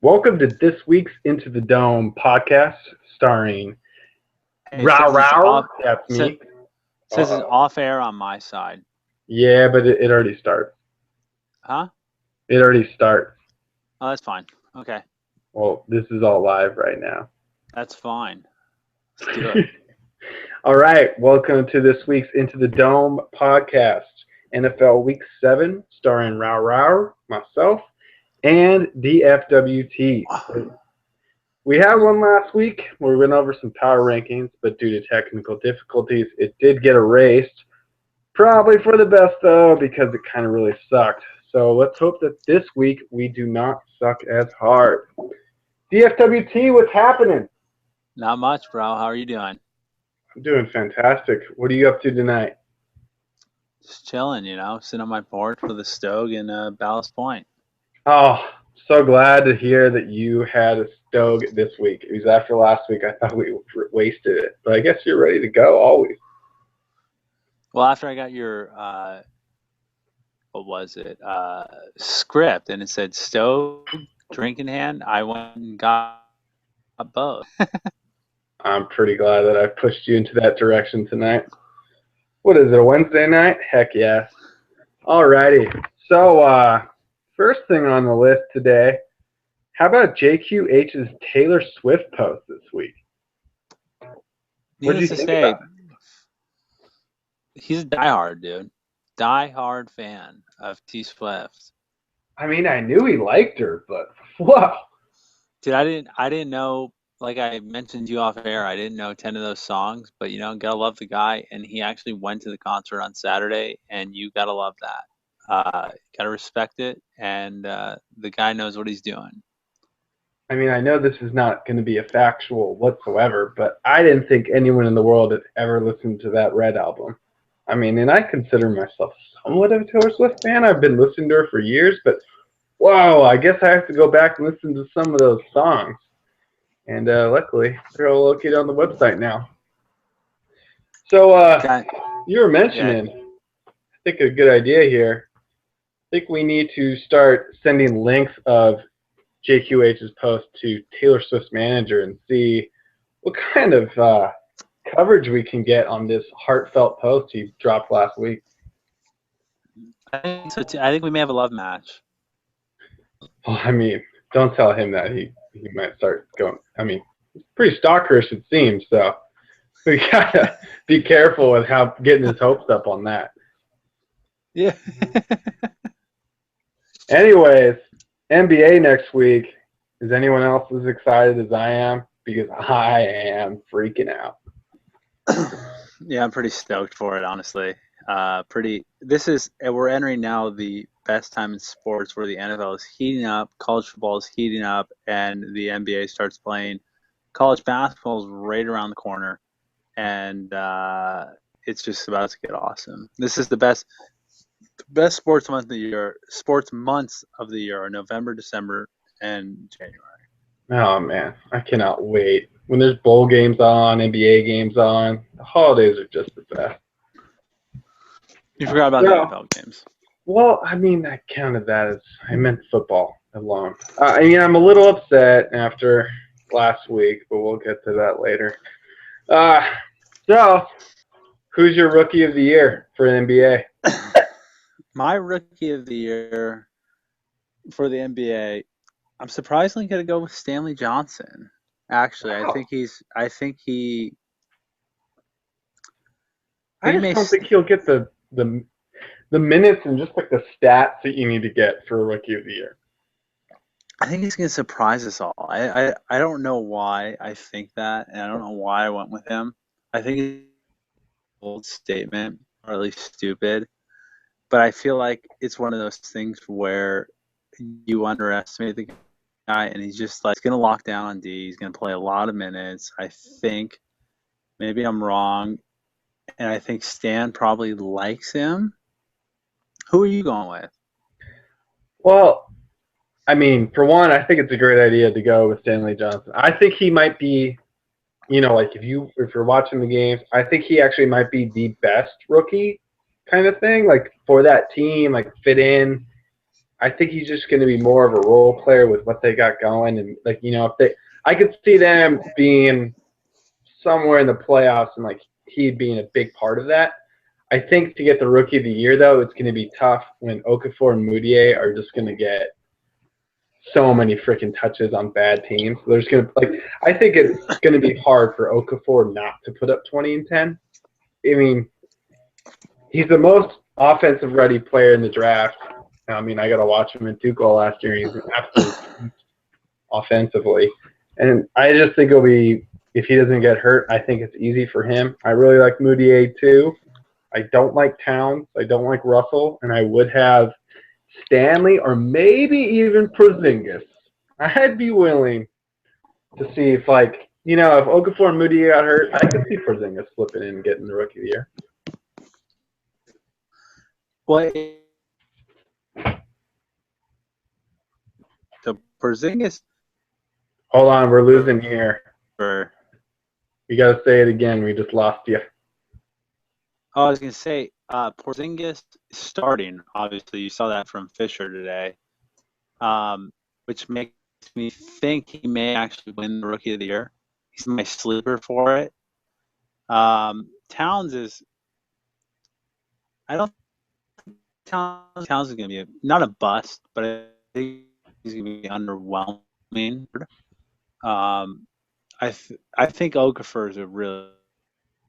Welcome to this week's Into the Dome podcast starring It says it's off. That's me. Says it's off air on my side. Yeah, but it already starts. Huh? It already starts. Oh, that's fine. Okay, Well, this is all live right now. that's fine. Let's do it. All right, welcome to this week's Into the Dome podcast, NFL Week 7, starring Rao, myself, and DFWT. We had one last week where we went over some power rankings, but due to technical difficulties, it did get erased. Probably for the best, though, because it kind of really sucked. So let's hope that this week we do not suck as hard. DFWT, what's happening? Not much, bro. How are you doing? I'm doing fantastic. What are you up to tonight? Just chilling, sitting on my porch with a stove in Ballast Point. Oh, so glad to hear that you had a stove this week. It was after last week. I thought we wasted it, but I guess you're ready to go always. Well, after I got your, script, and it said stove, drink in hand, I went and got both. I'm pretty glad that I pushed you into that direction tonight. What is it, a Wednesday night? Heck yes. Alrighty. So, first thing on the list today, how about JQH's Taylor Swift post this week? What did you think about it? He's a diehard, dude. Diehard fan of T Swift. I mean, I knew he liked her, but whoa. Dude, I didn't know, like I mentioned to you off air, I didn't know 10 of those songs, but gotta love the guy, and he actually went to the concert on Saturday, and you gotta love that. Gotta respect it, and the guy knows what he's doing. I mean, I know this is not going to be a factual whatsoever, but I didn't think anyone in the world had ever listened to that Red album. I mean, and I consider myself somewhat of a Taylor Swift fan. I've been listening to her for years, but whoa, I guess I have to go back and listen to some of those songs. And luckily, they're all located on the website now. So you were mentioning, I think a good idea here. I think we need to start sending links of JQH's post to Taylor Swift's manager and see what kind of coverage we can get on this heartfelt post he dropped last week. I think so too. I think we may have a love match. Well, I mean, don't tell him that. He might start going. I mean, it's pretty stalkerish it seems, so we gotta be careful with how getting his hopes up on that. Yeah. Anyways, NBA next week. Is anyone else as excited as I am? Because I am freaking out. Yeah, I'm pretty stoked for it, honestly. We're entering now the best time in sports where the NFL is heating up, college football is heating up, and the NBA starts playing. College basketball is right around the corner, and it's just about to get awesome. This is the best sports months of the year are November, December, and January. Oh man, I cannot wait. When there's bowl games on, NBA games on, the holidays are just the best. You forgot about the NFL games. Well, I mean, I counted that as I meant football alone. I mean, I'm a little upset after last week, but we'll get to that later. So, who's your rookie of the year for the NBA? My rookie of the year for the NBA, I'm surprisingly going to go with Stanley Johnson. Actually, wow. I think he. I just don't think he'll get the minutes and just like the stats that you need to get for a rookie of the year. I think he's going to surprise us all. I don't know why I think that, and I don't know why I went with him. I think it's a bold statement, or at least stupid. But I feel like it's one of those things where you underestimate the guy, and he's just like, he's going to lock down on D. He's going to play a lot of minutes. I think, maybe I'm wrong, and I think Stan probably likes him. Who are you going with? Well, I mean, for one, I think it's a great idea to go with Stanley Johnson. I think he might be, like if you're watching the games, I think he actually might be the best rookie kind of thing, like for that team, like fit in. I think he's just going to be more of a role player with what they got going. And, like, you know, I could see them being somewhere in the playoffs and, like, he being a big part of that. I think to get the Rookie of the Year, though, it's going to be tough when Okafor and Moutier are just going to get so many freaking touches on bad teams. There's going to, like, I think it's going to be hard for Okafor not to put up 20 and 10. I mean, he's the most offensive ready player in the draft. I mean, I got to watch him in Tuchel last year. He's absolutely offensively. And I just think it'll be, if he doesn't get hurt, I think it's easy for him. I really like Moutier too. I don't like Towns. I don't like Russell. And I would have Stanley or maybe even Porzingis. I'd be willing to see if, like, you know, if Okafor and Moutier got hurt, I could see Porzingis flipping in and getting the Rookie of the Year. Well, the Porzingis Hold on, we're losing here. for. You got to say it again. We just lost you. Oh, I was gonna say, Porzingis is starting. Obviously, you saw that from Fisher today, which makes me think he may actually win the Rookie of the Year. He's my sleeper for it. Towns is. I don't. Towns is gonna be not a bust, but I think he's gonna be underwhelming. I think Okafor is a really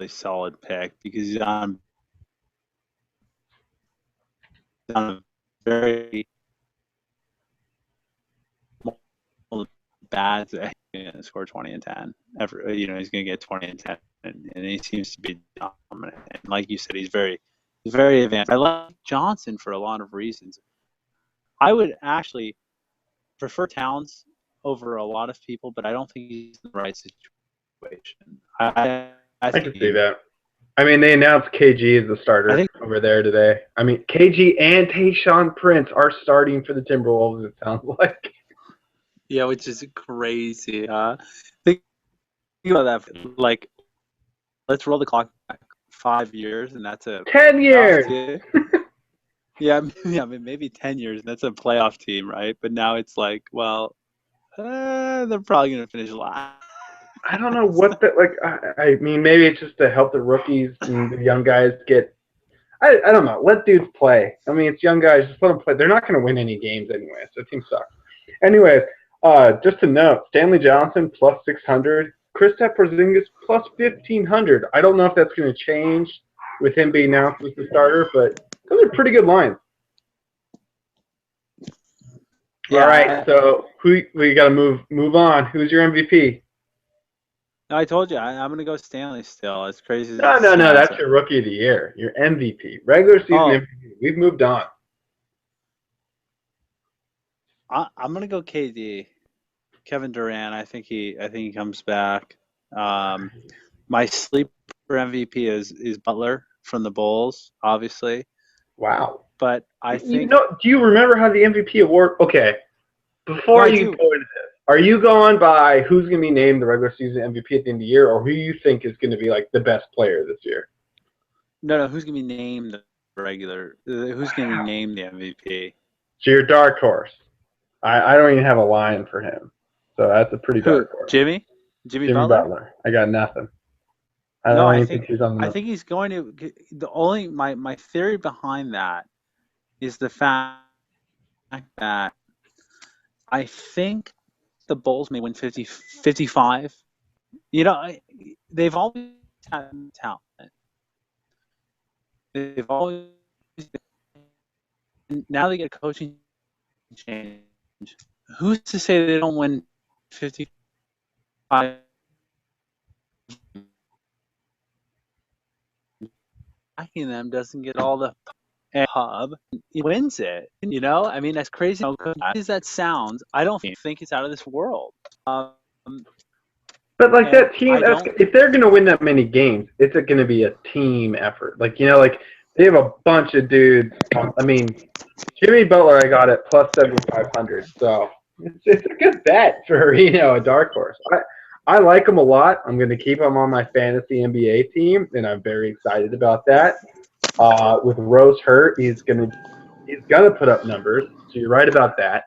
solid pick because he's on a very bad. He's going to score 20 and 10. He's going to get 20 and 10, and he seems to be dominant. And like you said, he's very advanced. I like Johnson for a lot of reasons. I would actually prefer Towns over a lot of people, but I don't think he's in the right situation. I can see that. I mean, they announced KG as the starter over there today. I mean, KG and Tayshaun Prince are starting for the Timberwolves, it sounds like. Yeah, which is crazy. Think about that. Like, let's roll the clock back 5 years, and that's a 10 years. Yeah, I mean, maybe 10 years, and that's a playoff team, right? But now it's like, well, they're probably going to finish last. I don't know what that, like, I mean, maybe it's just to help the rookies and the young guys get, I don't know, let dudes play. I mean, it's young guys, just let them play. They're not going to win any games anyway, so the team sucks. Anyway, just to note, Stanley Johnson plus 600, Kristaps Porzingis plus 1,500. I don't know if that's going to change with him being announced as the starter, but those are pretty good lines. Yeah, all right, so we got to move on. Who's your MVP? No, I told you, I'm going to go Stanley still. It's crazy. No, that's your Rookie of the Year. Your MVP. Regular season MVP. We've moved on. I'm going to go KD. Kevin Durant. I think he comes back. My sleeper MVP is Butler from the Bulls, obviously. Wow. But I think. Do you remember how the MVP award? Okay. Before you go into this, are you going by who's going to be named the regular season MVP at the end of the year, or who you think is going to be like the best player this year? No. Who's going to be named the regular? Who's going to be named the MVP? So your dark horse. I don't even have a line for him, so that's a pretty dark horse. Jimmy Butler. I got nothing. I think he's on the. I think he's going to. My theory behind that is the fact that I think the Bulls may win 55. You know, they've always had talent. They've always. Now they get a coaching change. Who's to say they don't win 55? Backing them doesn't get all the hub. He wins it. You know, I mean, as crazy as that sounds, I don't think it's out of this world. But like that team, if they're going to win that many games, it's going to be a team effort. Like, you know, like they have a bunch of dudes. I mean, Jimmy Butler, I got it plus 7,500. So it's a good bet for, you know, a dark horse. I like him a lot. I'm going to keep him on my fantasy NBA team, and I'm very excited about that. With Rose hurt, he's going to He's gonna put up numbers. So you're right about that.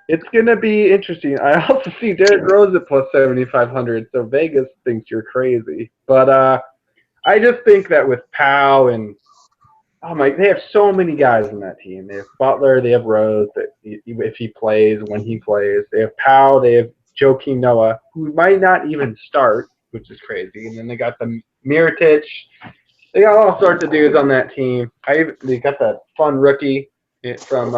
It's gonna be interesting. I also see Derrick Rose at plus 7,500. So Vegas thinks you're crazy, but I just think that with Powell and oh my, they have so many guys in that team. They have Butler, they have Rose, if he plays, when he plays. They have Powell, they have Joakim Noah, who might not even start, which is crazy. And then they got the Mirotic. They got all sorts of dudes on that team. They got that fun rookie from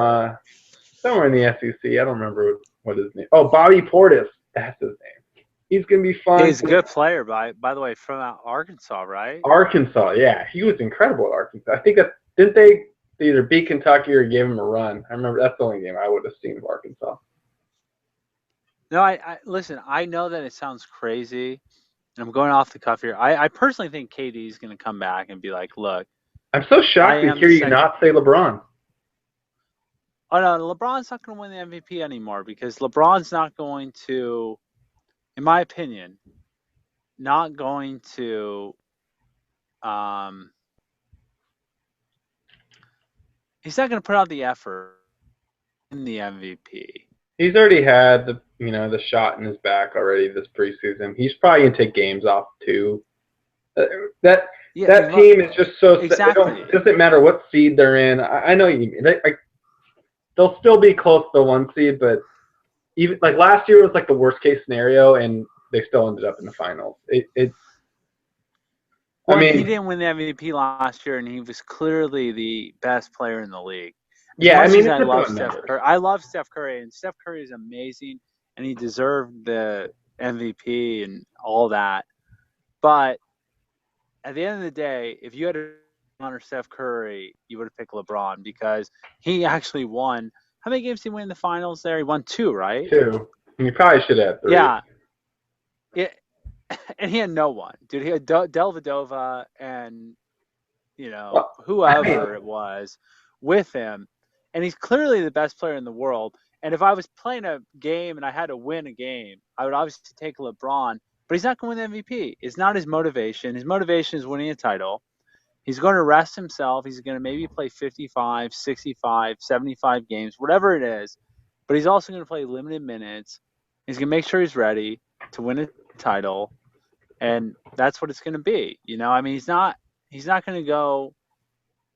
somewhere in the SEC. I don't remember what his name. Oh, Bobby Portis. That's his name. He's gonna be fun. He's a good player, by the way, from Arkansas, right? Arkansas, yeah, he was incredible at Arkansas. I think that didn't they either beat Kentucky or gave him a run. I remember that's the only game I would have seen of Arkansas. No, I listen. I know that it sounds crazy. I'm going off the cuff here. I personally think KD is going to come back and be like, "Look, I'm so shocked to hear you not say LeBron." Oh no, LeBron's not going to win the MVP anymore because LeBron's not going to, in my opinion, not going to. He's not going to put out the effort in the MVP. He's already had the shot in his back already this preseason. He's probably gonna take games off too. That team is just so exactly. It doesn't matter what seed they're in. I know you mean. They'll still be close to the 1 seed, but even like last year was like the worst case scenario, and they still ended up in the finals. Well, he didn't win the MVP last year, and he was clearly the best player in the league. Yeah, I mean, I love Steph Curry. I love Steph Curry, and Steph Curry is amazing, and he deserved the MVP and all that. But at the end of the day, if you had to honor Steph Curry, you would have picked LeBron because he actually won. How many games did he win in the finals there? He won 2, right? 2. You probably should have 3. Yeah. And he had no one. Dude, he had Dellavedova and, whoever it was with him. And he's clearly the best player in the world. And if I was playing a game and I had to win a game, I would obviously take LeBron. But he's not going to win the MVP. It's not his motivation. His motivation is winning a title. He's going to rest himself. He's going to maybe play 55, 65, 75 games, whatever it is. But he's also going to play limited minutes. He's going to make sure he's ready to win a title. And that's what it's going to be. I mean, he's not going to go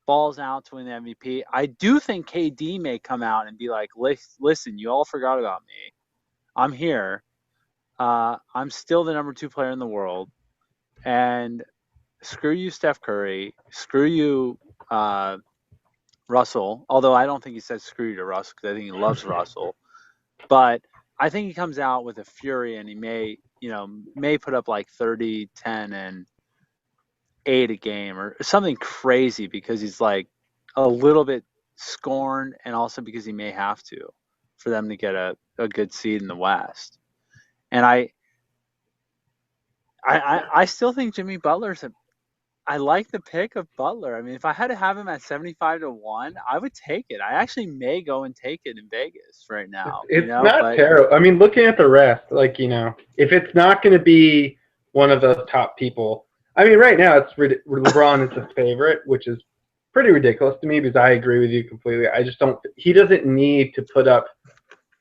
balls out to win the MVP. I do think KD may come out and be like, listen, you all forgot about me. I'm here. I'm still the number 2 player in the world. And screw you, Steph Curry. Screw you, Russell. Although I don't think he said screw you to Russell because I think he loves Russell. But I think he comes out with a fury and he may put up like 30, 10, and 8 a game or something crazy because he's like a little bit scorned and also because he may have to for them to get a good seed in the West. And I still think Jimmy Butler's I like the pick of Butler. I mean, if I had to have him at 75-1, I would take it. I actually may go and take it in Vegas right now. It's not terrible. I mean, looking at the rest, if it's not going to be one of those top people, I mean, right now LeBron is the favorite, which is pretty ridiculous to me because I agree with you completely. I just don't. He doesn't need to put up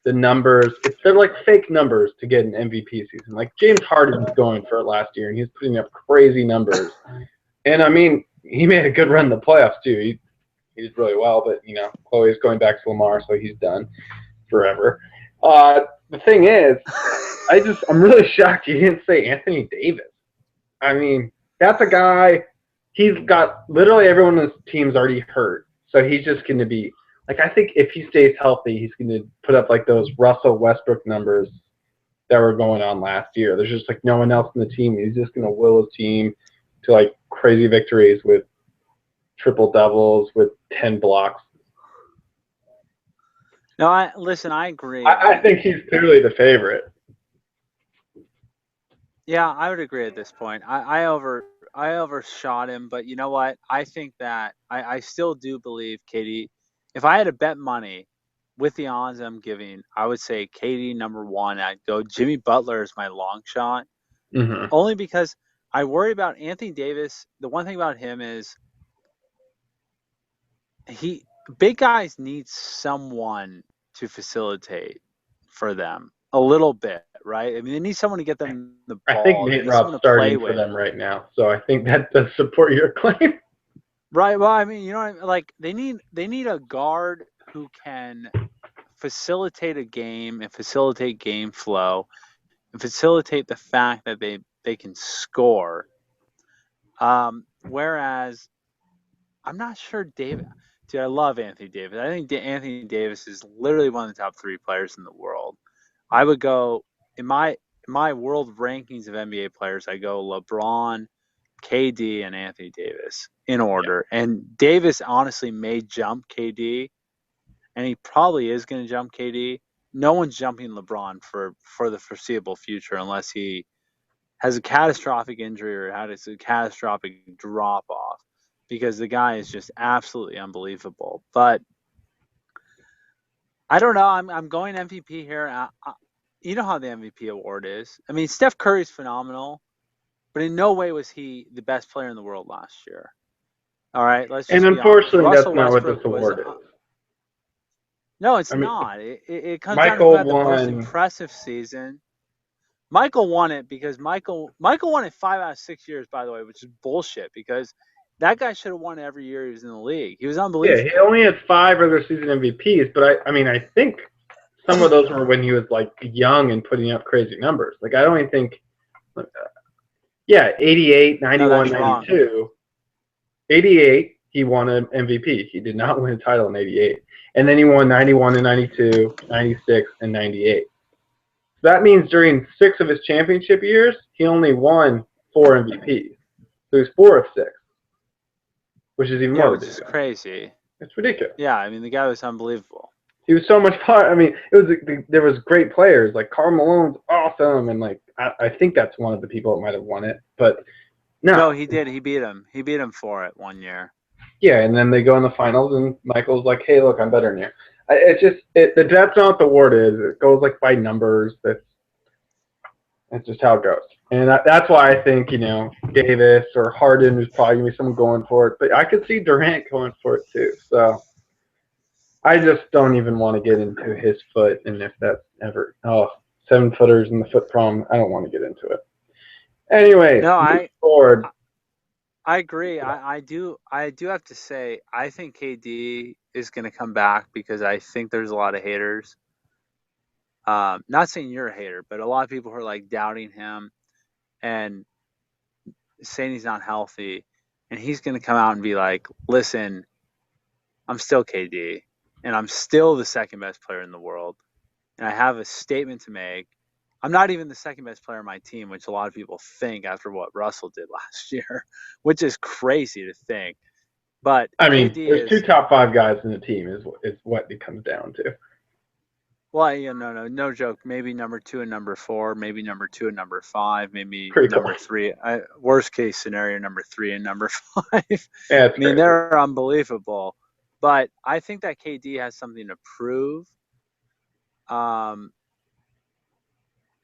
the numbers. They're like fake numbers to get an MVP season. Like James Harden was going for it last year, and he was putting up crazy numbers. And I mean, he made a good run in the playoffs too. He did really well, but Chloe's going back to Lamar, so he's done forever. The thing is, I'm really shocked you didn't say Anthony Davis. I mean, that's a guy. He's got literally everyone on his team's already hurt, so he's just going to be like. I think if he stays healthy, he's going to put up like those Russell Westbrook numbers that were going on last year. There's just like no one else in the team. He's just going to will his team to like crazy victories with triple doubles with 10 blocks. No, I agree. I think he's clearly the favorite. Yeah, I would agree at this point. I overshot him, but you know what? I think that I still do believe KD. If I had to bet money with the odds I'm giving, I would say KD number 1. I'd go Jimmy Butler as my long shot. Mm-hmm. Only because I worry about Anthony Davis. The one thing about him is big guys need someone to facilitate for them a little bit, right? I mean, they need someone to get them the I think ball. They Nate need someone Rob's to play starting for with. them right now, so I think that does support your claim. Right. Well, I mean, you know what I mean? Like they need a guard who can facilitate a game and facilitate game flow and facilitate the fact that they can score. Whereas I'm not sure David. Dude, I love Anthony Davis. I think Anthony Davis is literally one of the top 3 players in the world. I would go in my world rankings of NBA players. I go LeBron, KD, and Anthony Davis in order. And Davis honestly may jump KD, and he probably is going to jump KD. No one's jumping LeBron for the foreseeable future unless he has a catastrophic injury or has a catastrophic drop off, because the guy is just absolutely unbelievable. But I don't know. I'm going MVP here. You know how the MVP award is. I mean, Steph Curry's phenomenal, but in no way was he the best player in the world last year. All right, let's And just be honest. unfortunately, that's Russell not what this Westbrook was. award is. No, it's I mean, not. It comes down to who Michael had the most won. impressive season. Michael won it because Michael won it 5 out of 6 years, by the way, which is bullshit, because that guy should have won every year he was in the league. He was Yeah, he unbelievable. only had 5 regular season MVPs, but I mean, I think some of those were when he was like young and putting up crazy numbers. Like I don't even think, yeah, 88, No, 91, that's wrong. 92. 88, he won an MVP. He did not win a title in 88. And then he won 91 and 92, 96, and 98. So that means during 6 of his championship years, he only won 4 MVPs. So he's 4 of 6, which is even Yeah, more which is ridiculous. crazy. It's ridiculous. Yeah, I mean, the guy was unbelievable. He was so much fun. I mean, there was great players like Karl Malone's awesome, and like I think that's one of the people that might have won it. But No, no, he did. He beat him. He beat him for it one year. yeah, and then they go in the finals, and Michael's like, "Hey, look, I'm better than you." It's just that's not what the award is. It goes like by numbers. That's just how it goes, and that's why I think Davis or Harden is probably gonna be someone going for it. But I could see Durant going for it too. So I just don't even want to get into his foot, and if that's ever 7-footers and the foot problem, I don't want to get into it. Anyway, No, moving forward. I agree. I do have to say I think KD is going to come back because I think there's a lot of haters. Not saying you're a hater, but a lot of people who are like doubting him and saying he's not healthy, and he's going to come out and be like, "Listen, I'm still KD, and I'm still the second best player in the world, and I have a statement to make. I'm not even the second best player on my team, which a lot of people think after what Russell did last year, which is crazy to think. But I mean, KD there's 2 is, top 5 guys in the team is what it comes down to. well, no joke. Maybe number 2 and number 4, maybe number 2 and number 5, maybe Pretty number cool. 3. Worst case scenario, number 3 and number 5. Yeah, it's I mean, crazy. they're unbelievable. But I think that KD has something to prove. And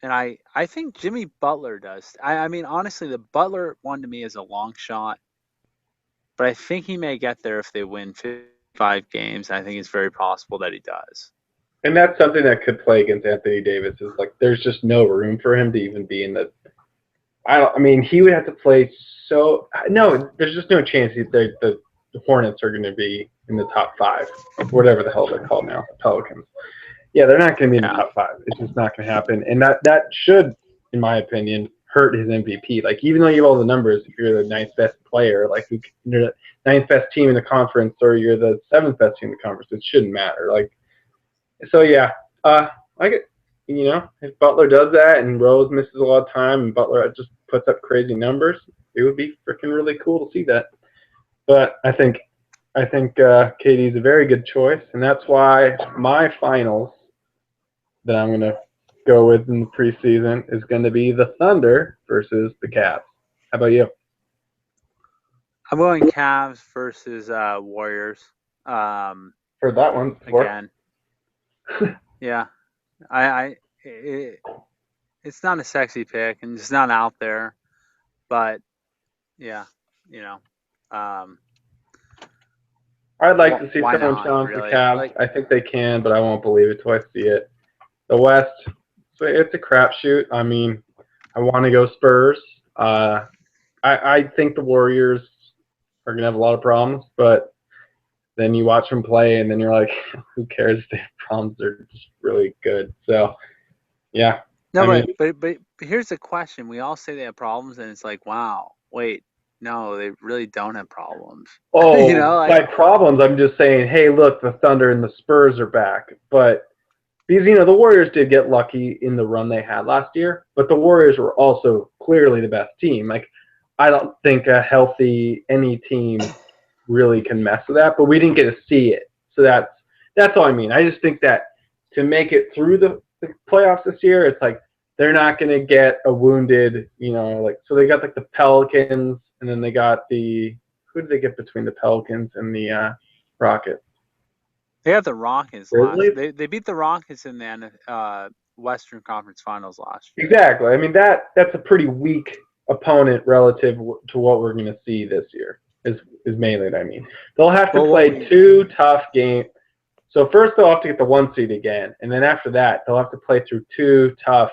I think Jimmy Butler does. I mean, honestly, the Butler one to me is a long shot, but I think he may get there if they win 5 games. I think it's very possible that he does. And that's something that could play against Anthony Davis is like there's just no room for him to even be in the. I mean, he would have to play so. No, there's just no chance the Hornets are going to be in the top 5, whatever the hell they're called now, Pelicans. Yeah, they're not going to be in the top 5. It's just not going to happen, and that should, in my opinion, hurt his MVP. Like even though you have all the numbers, if you're the 9th best player, like you're the 9th best team in the conference, or you're the 7th best team in the conference, it shouldn't matter. Like, so yeah, like it. If Butler does that and Rose misses a lot of time and Butler just puts up crazy numbers, it would be freaking really cool to see that. But I think KD is a very good choice, and that's why my finals that I'm going to go with in the preseason is going to be the Thunder versus the Cavs. How about you? I'm going Cavs versus Warriors. Heard that one before. Again, yeah. It's not a sexy pick and it's not out there, but yeah, um, I'd like to see Why someone not? challenge the Really? Cavs. Like, I think they can, but I won't believe it till I see it. The West, so it's a crapshoot. I mean, I want to go Spurs. I think the Warriors are gonna have a lot of problems, but then you watch them play, and then you're like, who cares if they have problems? They're just really good. So yeah, no, I mean, but here's the question: we all say they have problems, and it's like, wow, wait, no, they really don't have problems. You know, oh, like, by problems, I'm just saying, hey, look, the Thunder and the Spurs are back, but because the Warriors did get lucky in the run they had last year, but the Warriors were also clearly the best team. Like, I don't think a healthy any team really can mess with that, but we didn't get to see it. So that's all I mean. I just think that to make it through the playoffs this year, it's like they're not going to get a wounded, like so they got like the Pelicans, and then they got the who did they get between the Pelicans and the Rockets? they have the Rockets last. Grizzlies. They beat the Rockets in the Western Conference Finals last year. Exactly. I mean that's a pretty weak opponent relative to what we're going to see this year. Is mainly what I mean. They'll have to Well, play two tough games. So first they'll have to get the 1 seed again, and then after that they'll have to play through two tough.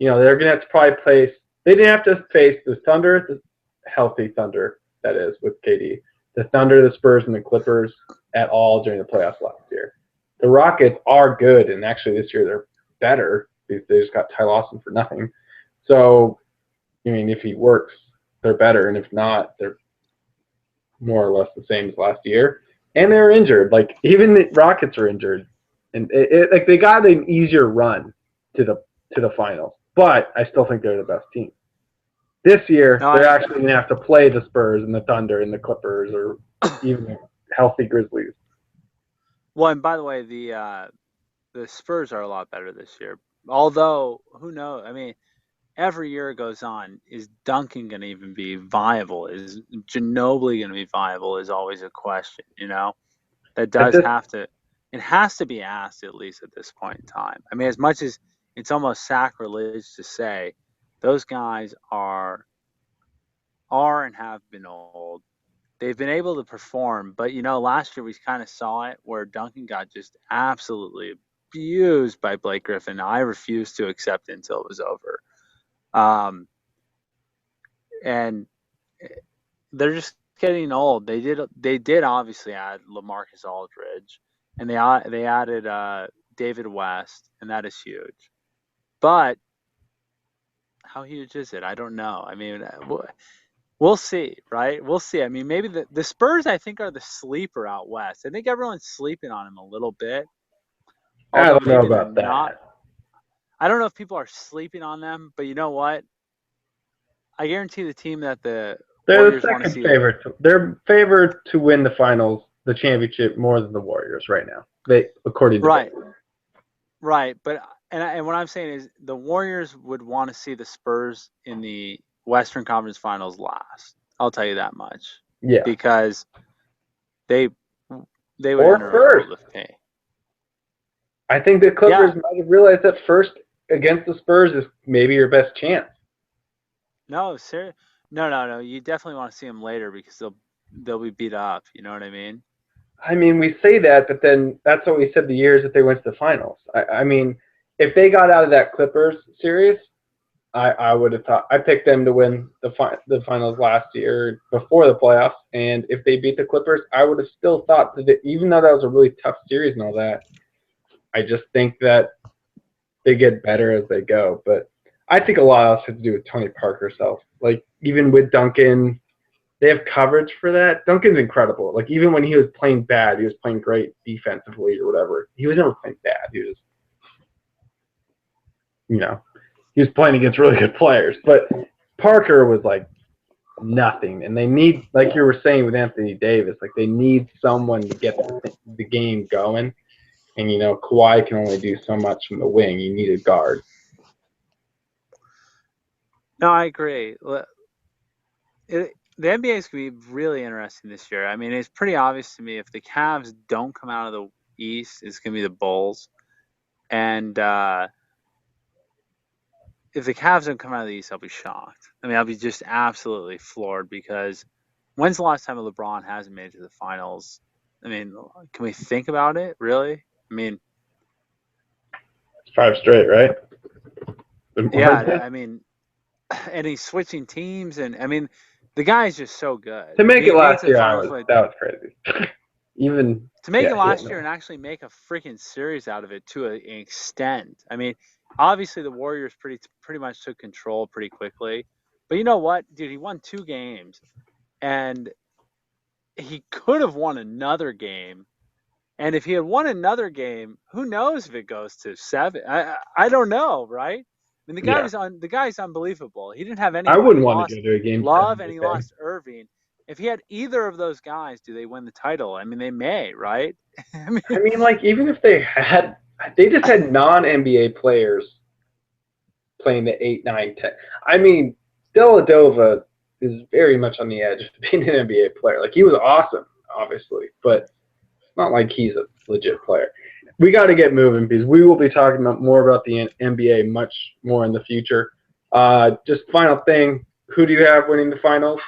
They're going to have to probably place. They didn't have to face the Thunder, the healthy Thunder that is with KD, the Thunder, the Spurs, and the Clippers at all during the playoffs last year. The Rockets are good, and actually this year they're better because they just got Ty Lawson for nothing. So, I mean, if he works, they're better, and if not, they're more or less the same as last year. And they're injured. Like even the Rockets are injured, and like they got an easier run to the finals. But I still think they're the best team. This year, no, they're actually going to have to play the Spurs and the Thunder and the Clippers or even the healthy Grizzlies. well, and by the way, the Spurs are a lot better this year. Although, who knows? I mean, every year it goes on, is Duncan going to even be viable? Is Ginobili going to be viable? Is always a question. That At does this, have to. It has to be asked at least at this point in time. I mean, as much as it's almost sacrilege to say, those guys are and have been old. They've been able to perform, but last year we kind of saw it where Duncan got just absolutely abused by Blake Griffin. I refused to accept it until it was over. And they're just getting old. They did obviously add LaMarcus Aldridge, and they added David West, and that is huge. But how huge is it? I don't know. I mean, we'll see, right? We'll see. I mean, maybe the Spurs, I think, are the sleeper out west. I think everyone's sleeping on them a little bit, I although don't know maybe they're about not. that. I don't know if people are sleeping on them, but you know what? I guarantee the team that the They're the Warriors want to second see. favorite. They're favored to win the finals, the championship, more than the Warriors right now. According to Right, both. right. But and what I'm saying is the Warriors would want to see the Spurs in the Western Conference Finals last. I'll tell you that much Yeah. because they would Or enter a first. world of pain. I think the Yeah, Clippers might have realized that first against the Spurs is maybe your best chance. no, sir. No. You definitely want to see them later because they'll be beat up. You know what I mean? I mean, we say that, but then that's what we said the years that they went to the finals. I mean, if they got out of that Clippers series, I would have thought I picked them to win the finals last year before the playoffs, and if they beat the Clippers, I would have still thought that even though that was a really tough series and all that, I just think that they get better as they go. But I think a lot else has to do with Tony Parker self. Like even with Duncan, they have coverage for that. Duncan's incredible. Like even when he was playing bad, he was playing great defensively or whatever. He was never playing bad. He was, you know, he was playing against really good players. But Parker was like nothing, and they need, like you were saying with Anthony Davis, like they need someone to get the game going. And Kawhi can only do so much from the wing. You need a guard. No, I agree. The NBA is going to be really interesting this year. I mean, it's pretty obvious to me if the Cavs don't come out of the East, it's going to be the Bulls. And if the Cavs don't come out of the East, I'll be shocked. I mean, I'll be just absolutely floored because when's the last time LeBron hasn't made it to the finals I mean, can we think about it really? I mean, It's 5 straight, right? yeah. I mean, and he's switching teams, and I mean, the guy's just so good. To I make mean, it he made it last to the year, finals. that was crazy. Even To make it last year no. and actually make a freaking series out of it to an extent. I mean, obviously the Warriors pretty much took control pretty quickly, but you know what, dude? He won 2 games, and he could have won another game. And if he had won another game, who knows if it goes to 7? I don't know, right? I mean, Yeah, the guy's unbelievable. He didn't have I anyone. He wouldn't want to lost go to a game Love seven and with he him. lost Irving. If he had either of those guys, do they win the title? I mean, they may, right? I mean, Like even if they just had non-NBA players playing the 8, 9, 10. I mean, Deladova is very much on the edge of being an NBA player. Like he was awesome, obviously, but it's not like he's a legit player. We got to get moving because we will be talking more about the NBA much more in the future. Just final thing, who do you have winning the finals?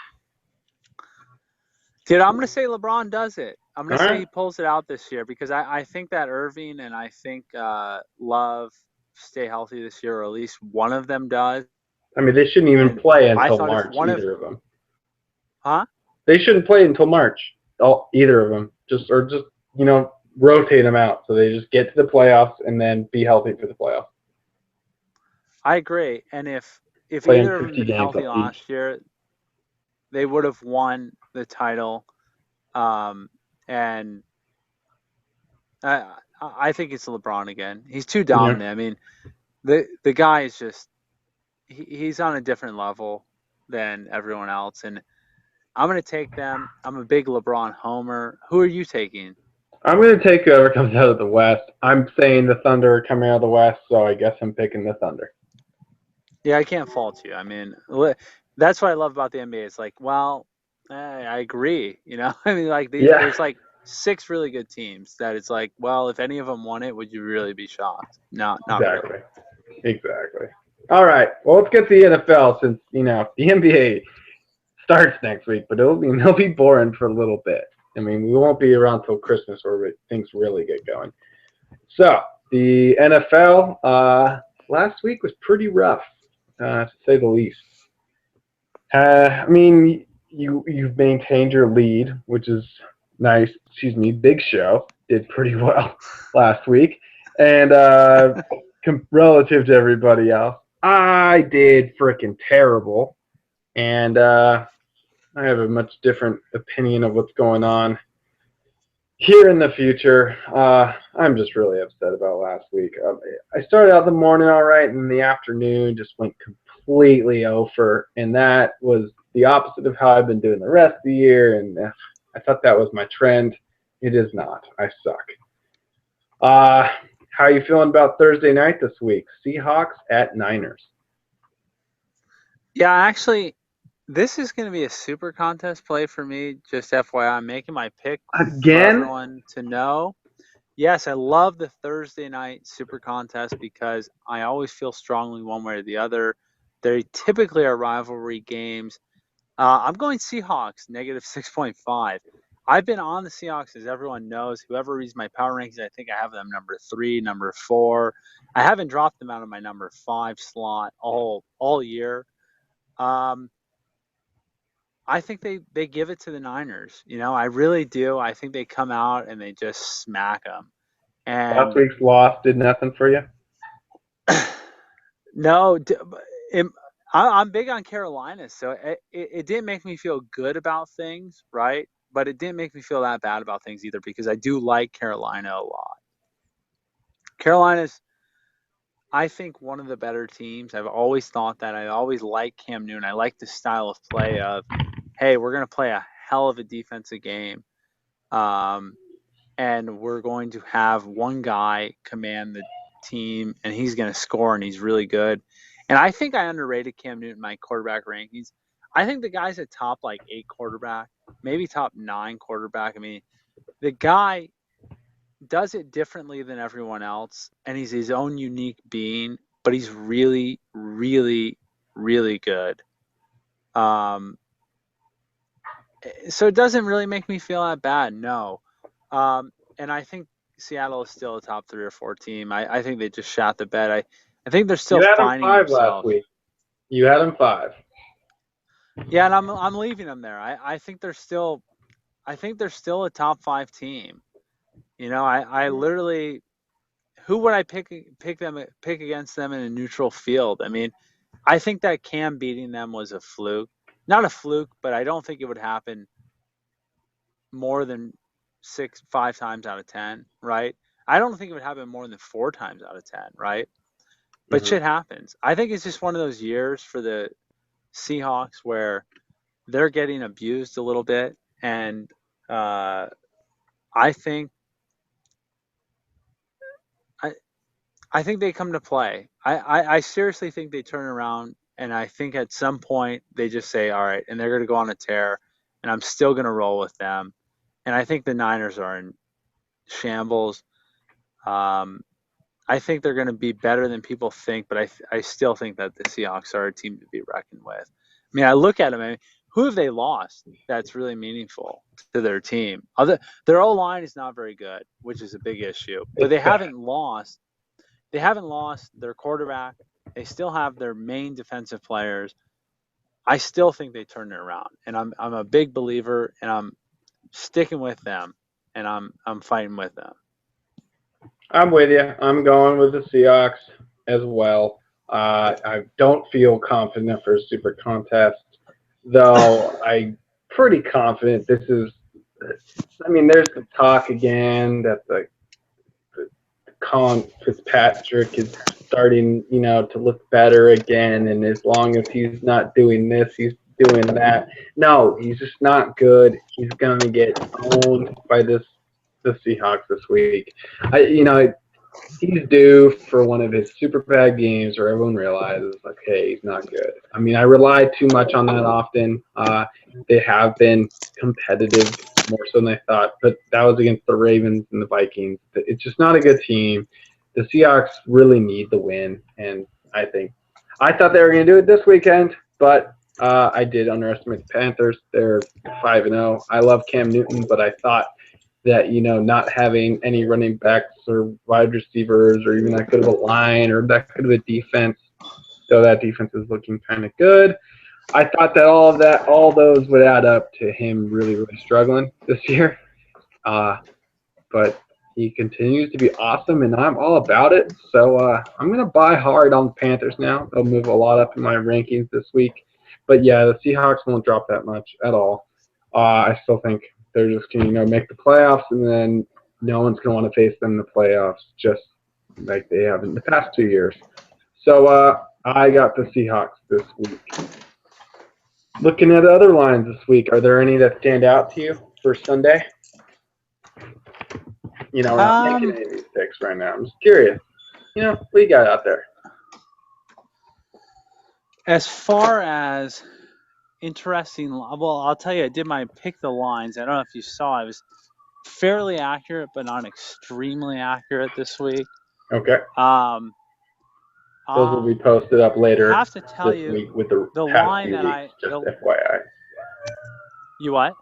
dude, I'm going to say LeBron does it. I'm All going to say right. he pulls it out this year because I think that Irving and I think Love stay healthy this year, or at least one of them does. I mean, they shouldn't even And play I until thought if March, one of, either of them. huh? They shouldn't play until March. Either of them. Just rotate them out so they just get to the playoffs and then be healthy for the playoffs. I agree. And if Playing either of them 50 been games healthy each. last year, they would have won the title. And I think it's LeBron again. He's too Yeah. dominant. I mean, the guy is just he's on a different level than everyone else. And I'm gonna take them. I'm a big LeBron homer. Who are you taking? I'm going to take whoever comes out of the West. I'm saying the Thunder are coming out of the West, so I guess I'm picking the Thunder. Yeah, I can't fault you. I mean, that's what I love about the NBA. It's like, well, I agree. You know, I mean, like Yeah, there's like 6 really good teams that it's like, well, if any of them won it, would you really be shocked? No, not really. exactly. Exactly. All right. Well, let's get to the NFL since, the NBA starts next week, but it'll be boring for a little bit. I mean, we won't be around till Christmas where things really get going. So, the NFL last week was pretty rough, to say the least. I mean, you've maintained your lead, which is nice. Excuse me, Big Show did pretty well last week, and relative to everybody else, I did freaking terrible, and I have a much different opinion of what's going on here in the future. I'm just really upset about last week. I started out the morning all right, and in the afternoon just went completely over, and that was the opposite of how I've been doing the rest of the year. And I thought that was my trend. It is not. I suck. How are you feeling about Thursday night this week? Seahawks at Niners. Yeah, actually, this is going to be a super contest play for me. Just FYI, I'm making my pick for Again? everyone to know. Yes, I love the Thursday night super contest because I always feel strongly one way or the other. They typically are rivalry games. I'm going Seahawks, negative 6.5. I've been on the Seahawks, as everyone knows. Whoever reads my power rankings, I think I have them number 3, number 4. I haven't dropped them out of my number 5 slot all year. I think they give it to the Niners. I really do. I think they come out and they just smack them. Last And week's loss did nothing for you? no, I'm big on Carolina, so it didn't make me feel good about things, right? But it didn't make me feel that bad about things either because I do like Carolina a lot. Carolina's, I think, one of the better teams. I've always thought that. I always like Cam Newton. I like the style of play of, hey, we're going to play a hell of a defensive game. And we're going to have one guy command the team, and he's going to score, and he's really good. And I think I underrated Cam Newton in my quarterback rankings. I think the guy's a top 8 quarterback, maybe top 9 quarterback. I mean, the guy does it differently than everyone else, and he's his own unique being, but he's really, really, really good. So it doesn't really make me feel that bad, no. And I think Seattle is still a top 3 or 4 team. I think they just shot the bed. I think they're still You had them finding 5 last themselves. week. You had them 5. Yeah, and I'm leaving them there. I think they're still a top 5 team. I literally, who would I pick against them in a neutral field? I mean, I think that Cam beating them was a fluke. Not a fluke, but I don't think it would happen more than 5 times out of 10, right? I don't think it would happen more than 4 times out of 10, right? But shit happens. I think it's just one of those years for the Seahawks where they're getting abused a little bit, and I think I think they come to play. I seriously think they turn around, and I think at some point they just say, all right, and they're going to go on a tear, and I'm still going to roll with them. And I think the Niners are in shambles. I think they're going to be better than people think, but I still think that the Seahawks are a team to be reckoned with. I mean, I look at them. I mean, who have they lost that's really meaningful to their team? Their O-line is not very good, which is a big issue. But they haven't lost. They haven't lost their quarterback. They still have their main defensive players. I still think they turn it around, and I'm a big believer, and I'm sticking with them, and I'm fighting with them. I'm with you. I'm going with the Seahawks as well. I don't feel confident for a super contest, though I'm pretty confident this is. I mean, there's the talk again that the Colin Fitzpatrick is starting, to look better again, and as long as he's not doing this, he's doing that. No, he's just not good. He's gonna get owned by the Seahawks this week. He's due for one of his super bad games where everyone realizes, okay, he's not good. I mean, I rely too much on that often. They have been competitive more so than I thought, but that was against the Ravens and the Vikings. It's just not a good team. The Seahawks really need the win, and I thought they were going to do it this weekend, but I did underestimate the Panthers. They're 5-0. I love Cam Newton, but I thought that not having any running backs or wide receivers or even that good of a line or that good of a defense, though that defense is looking kind of good. I thought that all those would add up to him really, really struggling this year. But he continues to be awesome, and I'm all about it. So I'm going to buy hard on the Panthers now. They'll move a lot up in my rankings this week. But yeah, the Seahawks won't drop that much at all. I still think they're just going to make the playoffs, and then no one's going to want to face them in the playoffs, just like they have in the past 2 years. So I got the Seahawks this week. Looking at other lines this week, are there any that stand out to you for Sunday? We're not making any of these picks right now. I'm just curious. What do you got out there? As far as interesting, well, I'll tell you, I did my pick the lines. I don't know if you saw, I was fairly accurate, but not extremely accurate this week. Okay. Those will be posted up later. I have to tell this you, week with the line that weeks, just FYI. You what?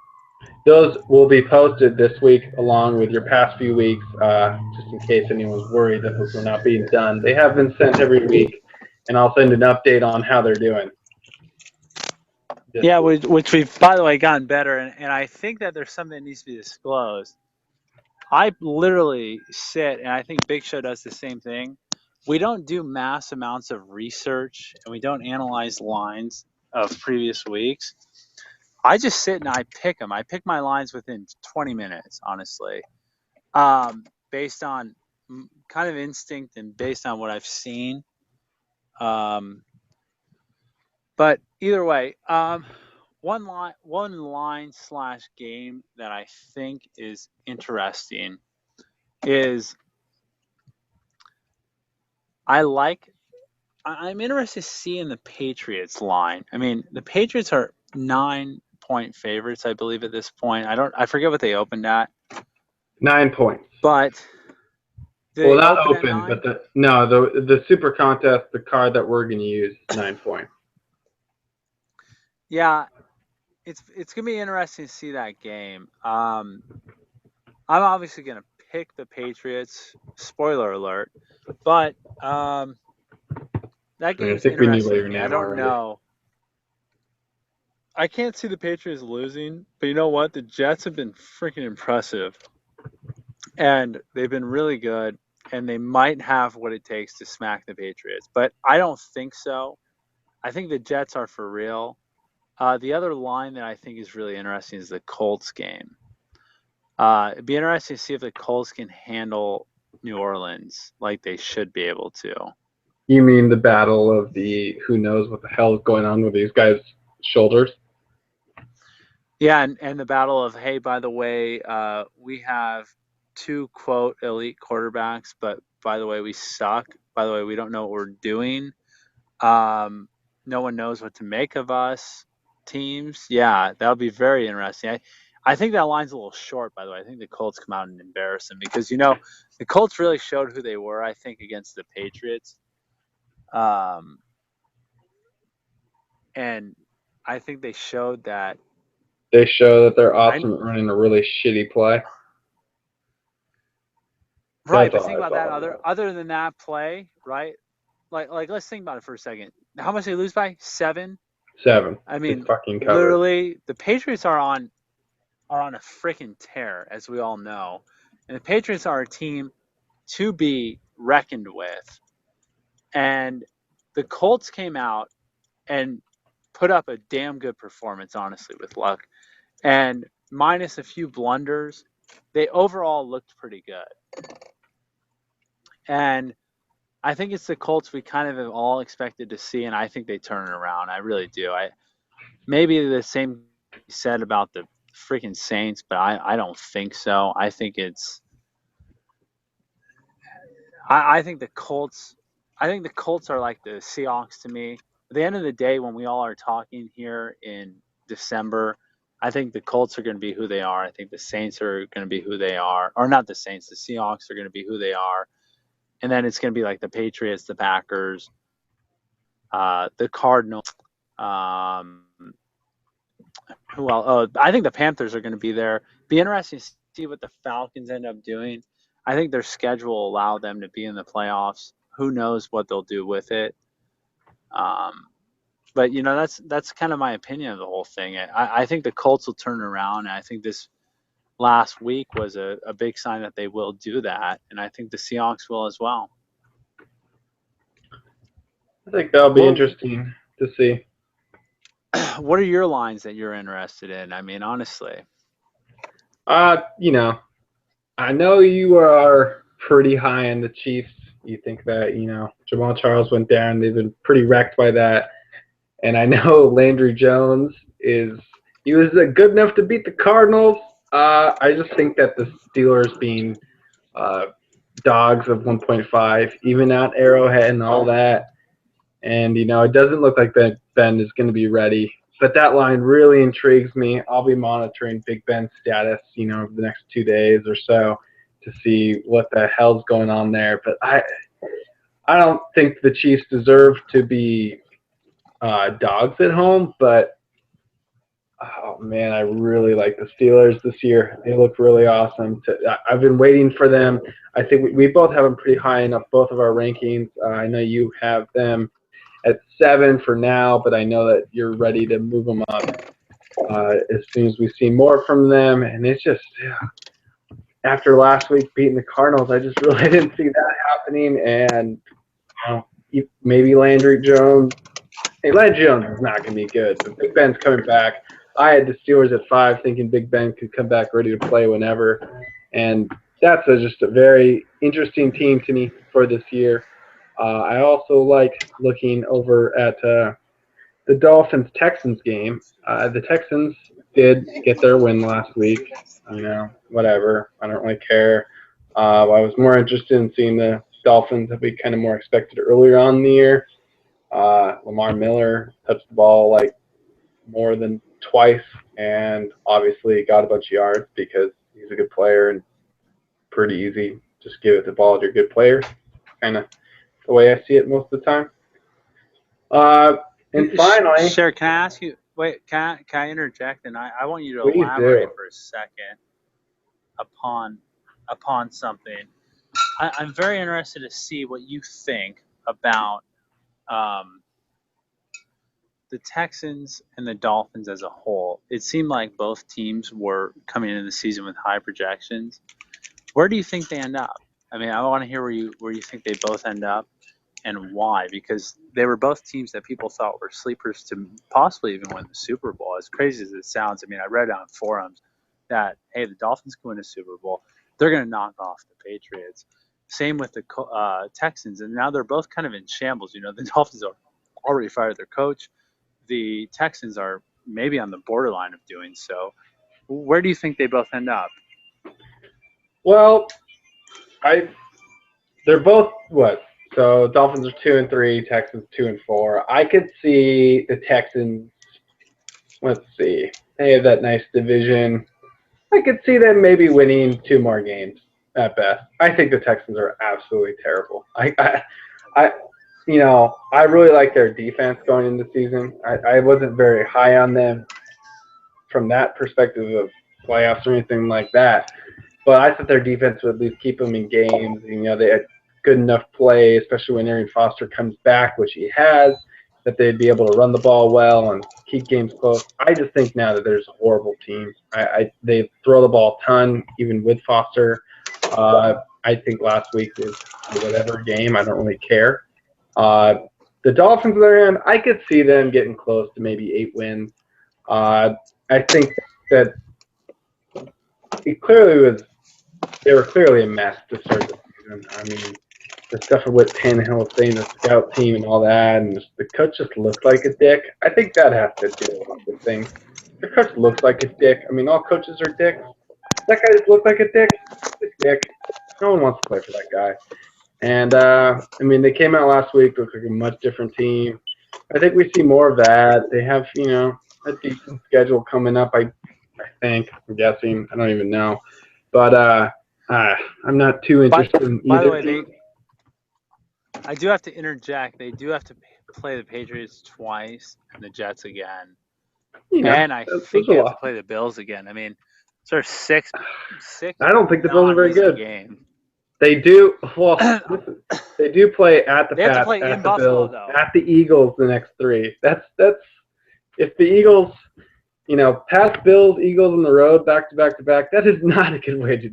Those will be posted this week along with your past few weeks, just in case anyone's worried that those are not being done. They have been sent every week, and I'll send an update on how they're doing. Yeah, which we've, by the way, gotten better, and I think that there's something that needs to be disclosed. I literally sit, and I think Big Show does the same thing. We don't do mass amounts of research, and we don't analyze lines of previous weeks. I just sit and I pick them. I pick my lines within 20 minutes, honestly, based on kind of instinct and based on what I've seen. But either way, one line / game that I think is interesting is I'm interested to see in the Patriots line. I mean, the Patriots are 9-point favorites, I believe, at this point. I forget what they opened at. 9 points. But well, not open, but the super contest, the card that we're going to use, 9 points. Yeah, it's gonna be interesting to see that game. I'm obviously going to pick the Patriots. Spoiler alert. But that I game's think we knew by interesting your to me. I name don't already. know. I can't see the Patriots losing, but you know what? The Jets have been freaking impressive, and they've been really good, and they might have what it takes to smack the Patriots, but I don't think so. I think the Jets are for real. The other line that I think is really interesting is the Colts game. It'd be interesting to see if the Colts can handle New Orleans like they should be able to. You mean the battle of the who knows what the hell is going on with these guys' shoulders? Yeah, and the battle of, hey, by the way, we have two quote elite quarterbacks, but by the way, we suck. By the way, we don't know what we're doing. No one knows what to make of us. Teams, yeah, that'll be very interesting. I think that line's a little short, by the way. I think the Colts come out and embarrass them because the Colts really showed who they were. I think against the Patriots, and I think they showed that. They show that they're I awesome at running a really shitty play. Right, That's but all think I about that. saw. Other than that play, right? Like let's think about it for a second. How much they lose by? 7. 7. I They mean, fucking covered. literally, the Patriots are on a freaking tear, as we all know, and the Patriots are a team to be reckoned with. And the Colts came out and put up a damn good performance, honestly, with luck, and minus a few blunders, they overall looked pretty good. And I think it's the Colts we kind of have all expected to see, and I think they turn it around. I really do. Maybe the same said about the freaking Saints, but I don't think so. I think it's I think the Colts are like the Seahawks to me. At the end of the day, when we all are talking here in December, I think the Colts are going to be who they are. I think the Saints are going to be who they are, or not the Saints. The Seahawks are going to be who they are, and then it's going to be like the Patriots, the Packers, the Cardinals. Um, who else? Oh, I think the Panthers are going to be there. Be interesting to see what the Falcons end up doing. I think their schedule will allow them to be in the playoffs. Who knows what they'll do with it? Um, but that's kind of my opinion of the whole thing. I think the Colts will turn around, and I think this last week was a big sign that they will do that, and I think the Seahawks will as well. I think that'll be Well, interesting to see. what are your lines that you're interested in? I mean, honestly. You know, I know you are pretty high on the Chiefs. You think that, Jamal Charles went down. They've been pretty wrecked by that. And I know Landry Jones he was good enough to beat the Cardinals. I just think that the Steelers being dogs of 1.5, even at Arrowhead and all that, and it doesn't look like Ben is going to be ready. But that line really intrigues me. I'll be monitoring Big Ben's status, over the next 2 days or so to see what the hell's going on there. But I don't think the Chiefs deserve to be dogs at home, but oh man, I really like the Steelers this year. They look really awesome. I've been waiting for them. I think we both have them pretty high enough, both of our rankings. I know you have them at 7 for now, but I know that you're ready to move them up as soon as we see more from them. And it's just, after last week beating the Cardinals, I just really didn't see that happening. And maybe Landry Jones. Hey, Landry Jones is not going to be good, but Big Ben's coming back. I had the Steelers at 5, thinking Big Ben could come back ready to play whenever. And that's just a very interesting team to me for this year. I also like looking over at the Dolphins-Texans game. The Texans did get their win last week. Whatever. I don't really care. I was more interested in seeing the Dolphins that we kind of more expected earlier on in the year. Lamar Miller touched the ball like more than twice, and obviously got a bunch of yards because he's a good player and pretty easy. Just give it the ball to your good player. Kind of the way I see it most of the time. And finally, Sure, can I ask you? Wait, can I interject? And I want you to please elaborate do. for a second. upon something. I'm very interested to see what you think about the Texans and the Dolphins as a whole. It seemed like both teams were coming into the season with high projections. Where do you think they end up? I mean, I want to hear where you think they both end up and why, because they were both teams that people thought were sleepers to possibly even win the Super Bowl. As crazy as it sounds, I mean, I read on forums that, hey, the Dolphins can win a Super Bowl. They're going to knock off the Patriots. Same with the Texans, and now they're both kind of in shambles. You know, the Dolphins are already fired their coach. The Texans are maybe on the borderline of doing so. Where do you think they both end up? Well, they're both what? So Dolphins are 2-3, Texans 2-4. I could see the Texans. Let's see. They have that nice division. I could see them maybe winning 2 more games at best. I think the Texans are absolutely terrible. I really like their defense going into the season. I wasn't very high on them from that perspective of playoffs or anything like that. But I thought their defense would at least keep them in games. You know, they had good enough play, especially when Arian Foster comes back, which he has, that they'd be able to run the ball well and keep games close. I just think now that there's a horrible team. They throw the ball a ton, even with Foster. I think last week was whatever game. I don't really care. The Dolphins, on the other hand, I could see them getting close to maybe 8 wins. I think that they were clearly a mess to start the season. I mean, the stuff of what Tannehill was saying, the scout team and all that, and the coach just looked like a dick. I think that has to do with things. The coach looks like a dick. I mean, all coaches are dicks. That guy just looked like a dick. He's a dick. No one wants to play for that guy. And, I mean, they came out last week, looked like a much different team. I think we see more of that. They have, a decent schedule coming up, I think. I'm guessing. I don't even know. But I'm not too interested in either. By the way, I do have to interject. They do have to play the Patriots twice and the Jets again. And I think they have to play the Bills again. I mean, it's our sixth. I don't think the Bills are very good. Game. They do. Well, listen, they do play at the Pats, at the Bills, at the Eagles the next 3. That's if the Eagles, Pats, Bills, Eagles on the road back to back to back. That is not a good way to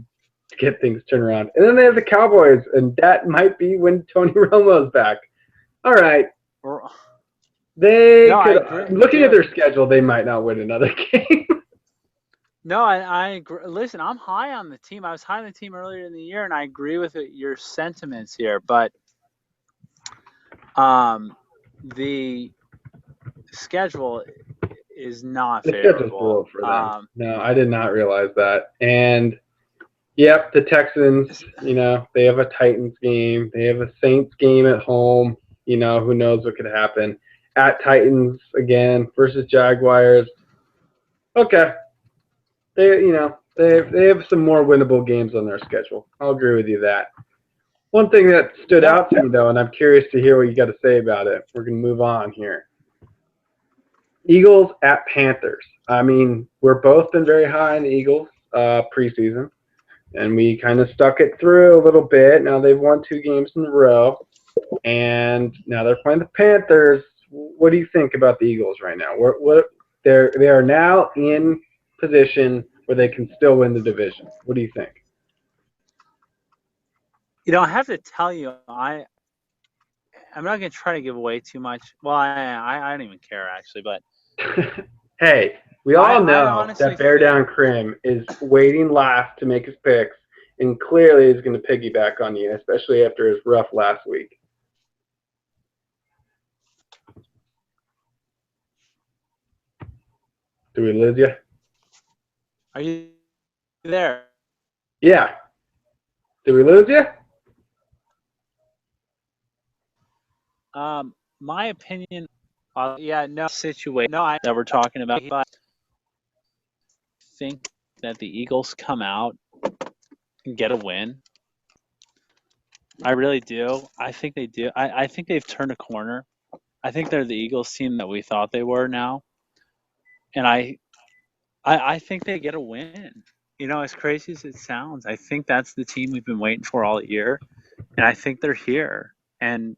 get things turned around. And then they have the Cowboys, and that might be when Tony Romo's back. All right. Looking at their schedule, they might not win another game. No, I agree. Listen, I'm high on the team. I was high on the team earlier in the year, and I agree with your sentiments here. But the schedule is not favorable. For them. No, I did not realize that. And, yep, the Texans, they have a Titans game. They have a Saints game at home. Who knows what could happen. At Titans again versus Jaguars. Okay. They have some more winnable games on their schedule. I'll agree with you that. One thing that stood out to me, though, and I'm curious to hear what you got to say about it. We're going to move on here. Eagles at Panthers. I mean, we're both been very high on the Eagles preseason, and we kind of stuck it through a little bit. Now they've won 2 games in a row, and now they're playing the Panthers. What do you think about the Eagles right now? They are now in position where they can still win the division. What do you think? I have to tell you, I'm not going to try to give away too much. Well, I don't even care, actually, but hey, we all know that Bear Down Crim is waiting last to make his picks, and clearly is going to piggyback on you, especially after his rough last week. Do we lose you? Are you there? Yeah. Did we lose you? My opinion, situation that we're talking about, but I think that the Eagles come out and get a win. I really do. I think they do. I think they've turned a corner. I think they're the Eagles team that we thought they were now. And I think they get a win. as crazy as it sounds, I think that's the team we've been waiting for all year, and I think they're here. And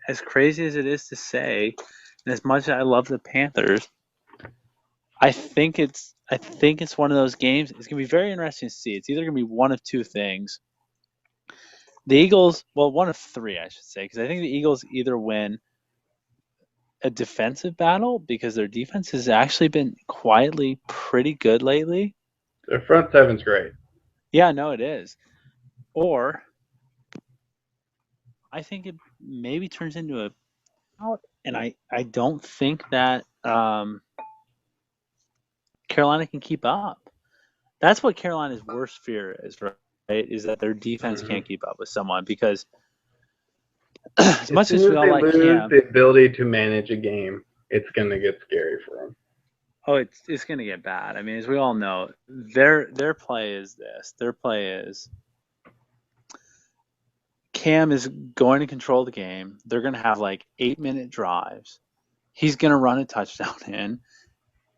as crazy as it is to say, and as much as I love the Panthers, I think it's one of those games. It's gonna be very interesting to see. It's either gonna be one of two things. The Eagles, well, one of three, I should say, because I think the Eagles either win a defensive battle because their defense has actually been quietly pretty good lately. Their front seven's great. Yeah, no, it is. Or I think it maybe turns into a out, and I don't think that Carolina can keep up. That's what Carolina's worst fear is, right? Is that their defense can't keep up with someone because as much as we all like Cam, the ability to manage a game, it's gonna get scary for them. Oh, it's going to get bad. I mean, as we all know, their play is this. Their play is Cam is going to control the game. They're going to have like 8-minute drives. He's going to run a touchdown in,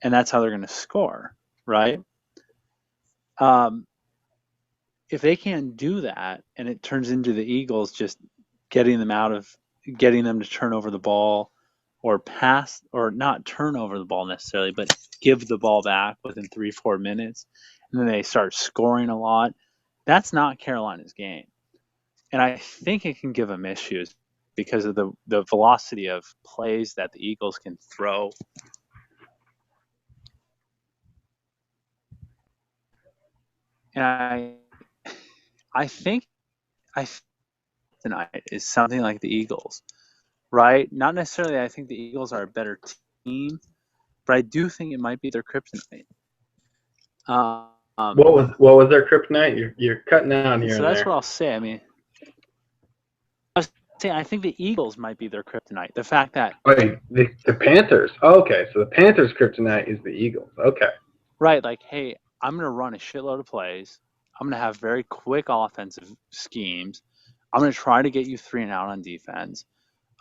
and that's how they're going to score, right? If they can't do that, and it turns into the Eagles just getting them to turn over the ball, or pass, or not turn over the ball necessarily, but give the ball back within 3-4 minutes, and then they start scoring a lot. That's not Carolina's game. And I think it can give them issues because of the velocity of plays that the Eagles can throw. And I think tonight is something like the Eagles, right? Not necessarily I think the Eagles are a better team, but I do think it might be their kryptonite. What was their kryptonite? You're cutting out here. So that's what I'll say. I mean, I think the Eagles might be their kryptonite. The fact that the Panthers. Oh, okay, so the Panthers' kryptonite is the Eagles. Okay. Right, like, hey, I'm going to run a shitload of plays. I'm going to have very quick offensive schemes. I'm going to try to get you 3 and out on defense.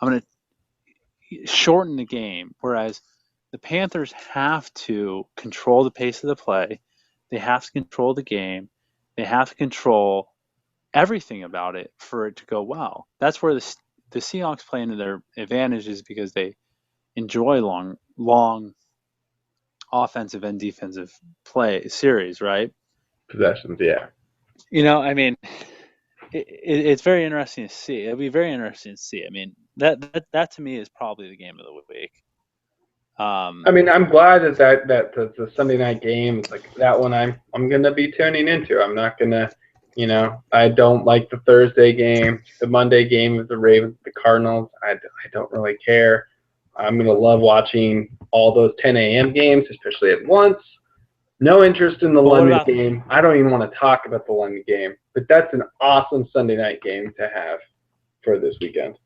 I'm going to shorten the game, whereas the Panthers have to control the pace of the play. They have to control the game. They have to control everything about it for it to go well. That's where the Seahawks play into their advantages because they enjoy long offensive and defensive play series, right? Possessions, yeah. I mean, it's very interesting to see. It'll be very interesting to see. I mean, that to me is probably the game of the week. I mean, I'm glad that the Sunday night game is like that one. I'm gonna be tuning into. I'm not gonna, I don't like the Thursday game, the Monday game of the Ravens, the Cardinals. I don't really care. I'm gonna love watching all those 10 a.m. games, especially at once. No interest in the London game. I don't even want to talk about the London game, but that's an awesome Sunday night game to have for this weekend.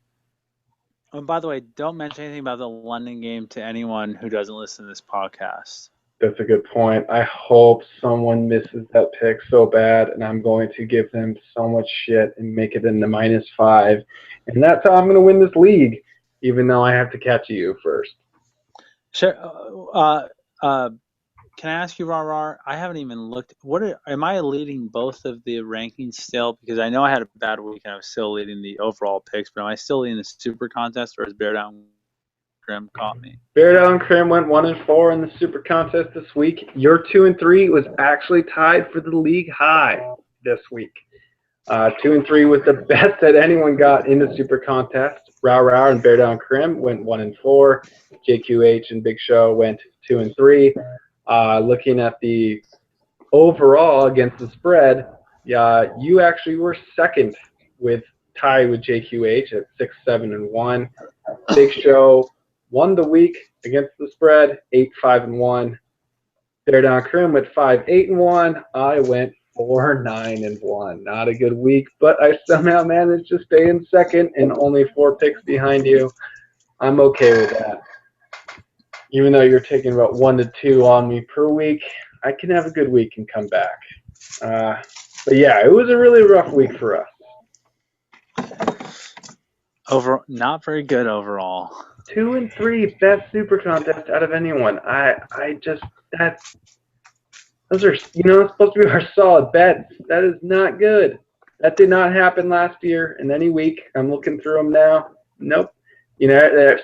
And by the way, don't mention anything about the London game to anyone who doesn't listen to this podcast. That's a good point. I hope someone misses that pick so bad, and I'm going to give them so much shit and make it into -5. And that's how I'm going to win this league, even though I have to catch you first. Sure. Can I ask you, Rar? I haven't even looked. Am I leading both of the rankings still? Because I know I had a bad week and I was still leading the overall picks, but am I still leading the super contest, or has Bear Down Crim caught me? Bear Down Crim went 1-4 in the super contest this week. Your 2-3 was actually tied for the league high this week. 2-3 was the best that anyone got in the super contest. Rao and Bear Down Crim went 1-4. JQH and Big Show went 2-3. Looking at the overall against the spread, you actually were second with tied with JQH at 6-7-1. Big Show won the week against the spread, 8-5-1. Bear Down Crim went 5-8-1. I went 4-9-1. Not a good week, but I somehow managed to stay in second and only 4 picks behind you. I'm okay with that. Even though you're taking about 1 to 2 on me per week, I can have a good week and come back. But yeah, it was a really rough week for us. Not very good overall. 2-3, best super contest out of anyone. Those are, supposed to be our solid bets. That is not good. That did not happen last year in any week. I'm looking through them now. Nope.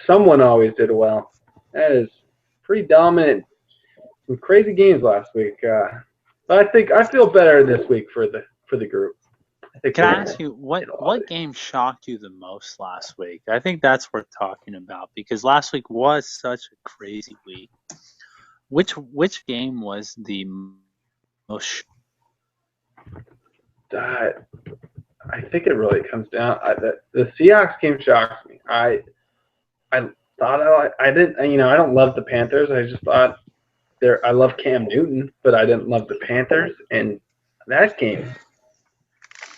Someone always did well. That is pretty dominant. Some crazy games last week. But I feel better this week for the group. Can I ask you what game shocked you the most last week? I think that's worth talking about because last week was such a crazy week. Which game was the most? I think it really comes down. The Seahawks game shocks me. I thought I didn't. I don't love the Panthers. I just thought I love Cam Newton, but I didn't love the Panthers. And that game,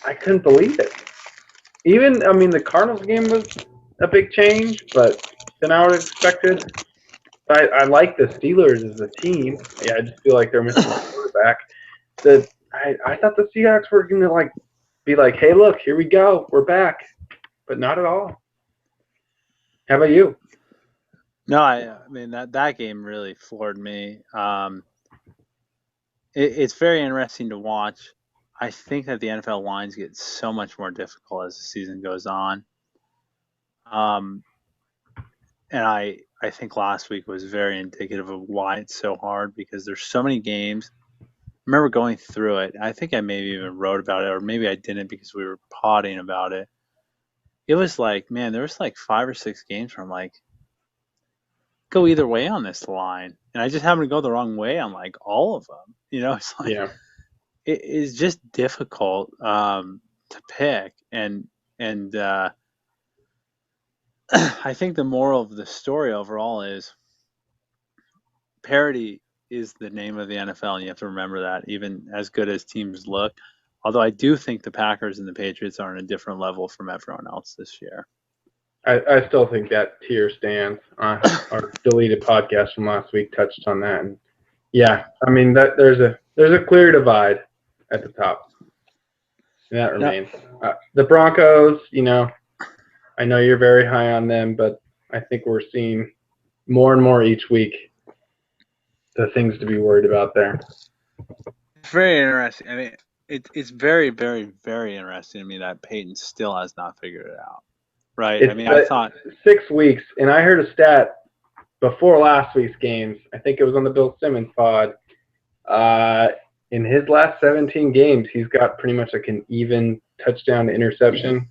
I couldn't believe it. The Cardinals game was a big change, but than I would have expected. I like the Steelers as a team. Yeah, I just feel like they're missing a quarterback. I thought the Seahawks were going to be like, hey, look, here we go, we're back, but not at all. How about you? No, that game really floored me. It's very interesting to watch. I think that the NFL lines get so much more difficult as the season goes on. And I think last week was very indicative of why it's so hard because there's so many games. I remember going through it. I think I maybe even wrote about it, or maybe I didn't because we were potting about it. It was like, man, there was 5 or 6 games where I'm like, go either way on this line, and I just happened to go the wrong way on all of them. It's like it is just difficult to pick, and I think the moral of the story overall is parity is the name of the NFL, and you have to remember that, even as good as teams look. Although I do think the Packers and the Patriots are on a different level from everyone else this year. I still think that tier stands. Our deleted podcast from last week touched on that, and there's a clear divide at the top, and that remains. The Broncos, I know you're very high on them, but I think we're seeing more and more each week the things to be worried about there. Very interesting. It's very, very, very interesting to me that Peyton still has not figured it out. Right. I thought 6 weeks, and I heard a stat before last week's games. I think it was on the Bill Simmons pod. In his last 17 games, he's got pretty much an even touchdown to interception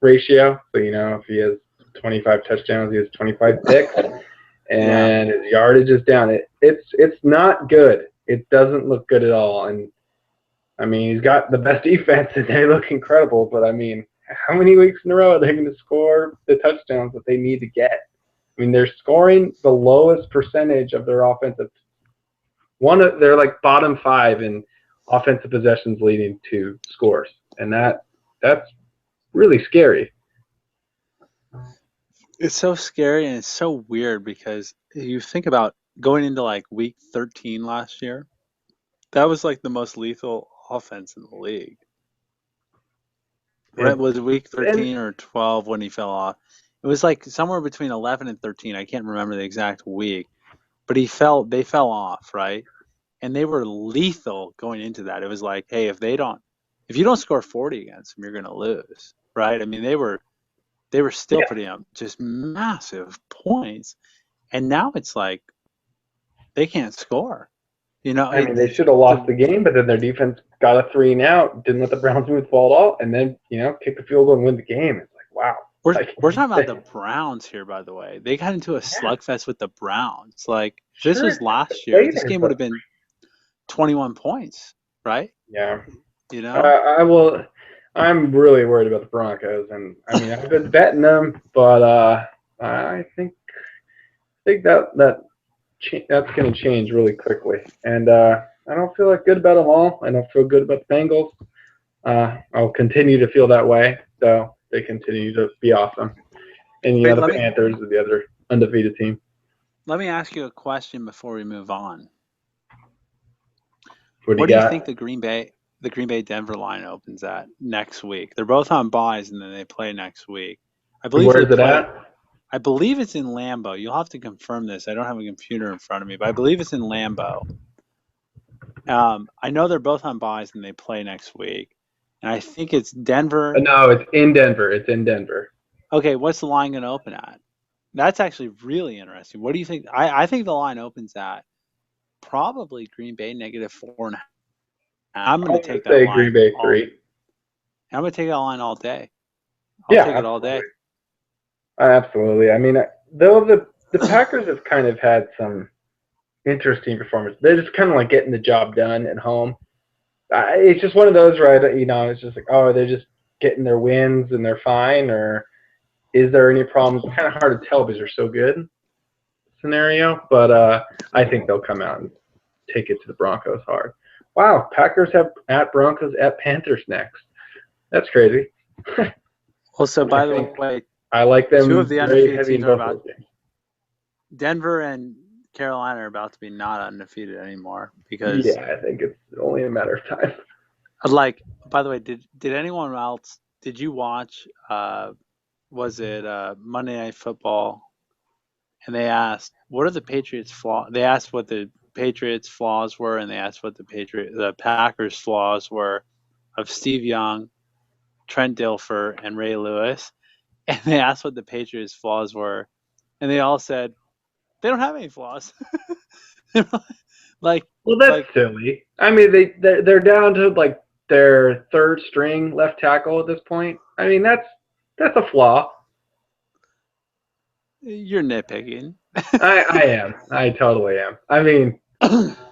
ratio. So if he has 25 touchdowns, he has 25 picks, and his yardage is down. It's not good. It doesn't look good at all. And he's got the best defense, and they look incredible. But how many weeks in a row are they going to score the touchdowns that they need to get? They're scoring the lowest percentage of their offensive. They're bottom 5 in offensive possessions leading to scores, and that's really scary. It's so scary and it's so weird because you think about going into week 13 last year. That was the most lethal offense in the league. Right? Was it week 13 or 12 when he fell off? It was somewhere between 11 and 13. I can't remember the exact week, but they fell off, right? And they were lethal going into that. It was hey, if you don't score 40 against them, you're going to lose, right? They were still putting up just massive points, and now it's they can't score. They should have lost the game, but then their defense got a 3 and out, didn't let the Browns move the ball at all, and then kick the field goal and win the game. It's wow. We're talking about the Browns here, by the way. They got into a slugfest with the Browns. This was last year. This game would have been 21 points, right? Yeah. I'm really worried about the Broncos, and I've been betting them, but I think that's going to change really quickly. And I don't feel good about them all. I don't feel good about the Bengals. I'll continue to feel that way, so they continue to be awesome. And the Panthers are the other undefeated team. Let me ask you a question before we move on. What do you think the Green Bay Denver line opens at next week? They're both on byes, and then they play next week. I believe. Where is it at? I believe it's in Lambeau. You'll have to confirm this. I don't have a computer in front of me, but I believe it's in Lambeau. I know they're both on buys and they play next week, and I think it's Denver. No, it's in Denver. It's in Denver. Okay, what's the line going to open at? That's actually really interesting. What do you think? I think the line opens at probably Green Bay -4.5. I'm going to I'm gonna take that say Green line Bay all. 3. I'm going to take that line all day. I'll Yeah, take it all absolutely. day. Absolutely. I mean, though the Packers have kind of had some interesting performance. They're just kind of like getting the job done at home. It's just one of those, right? It's just like, oh, they're just getting their wins and they're fine, or is there any problems? It's kind of hard to tell because they're so good scenario. But I think they'll come out and take it to the Broncos hard. Wow, Packers have at Broncos at Panthers next. That's crazy. Well, so by the think way, I like two of them the very undefeated heavy in teams are both about. those games. Denver and Carolina are about to be not undefeated anymore because, Yeah, I think it's only a matter of time. like, by the way, did anyone else? Did you watch? Was it Monday Night Football? And they asked, "What are the Patriots' flaws?" They asked what the Patriots' flaws were, and they asked what the Packers' flaws were of Steve Young, Trent Dilfer, and Ray Lewis. And they asked what the Patriots' flaws were, and they all said they don't have any flaws. like, Well, that's like, silly. I mean, they're down to like their third string left tackle at this point. I mean, that's a flaw. you're nitpicking. I am. I totally am. I mean,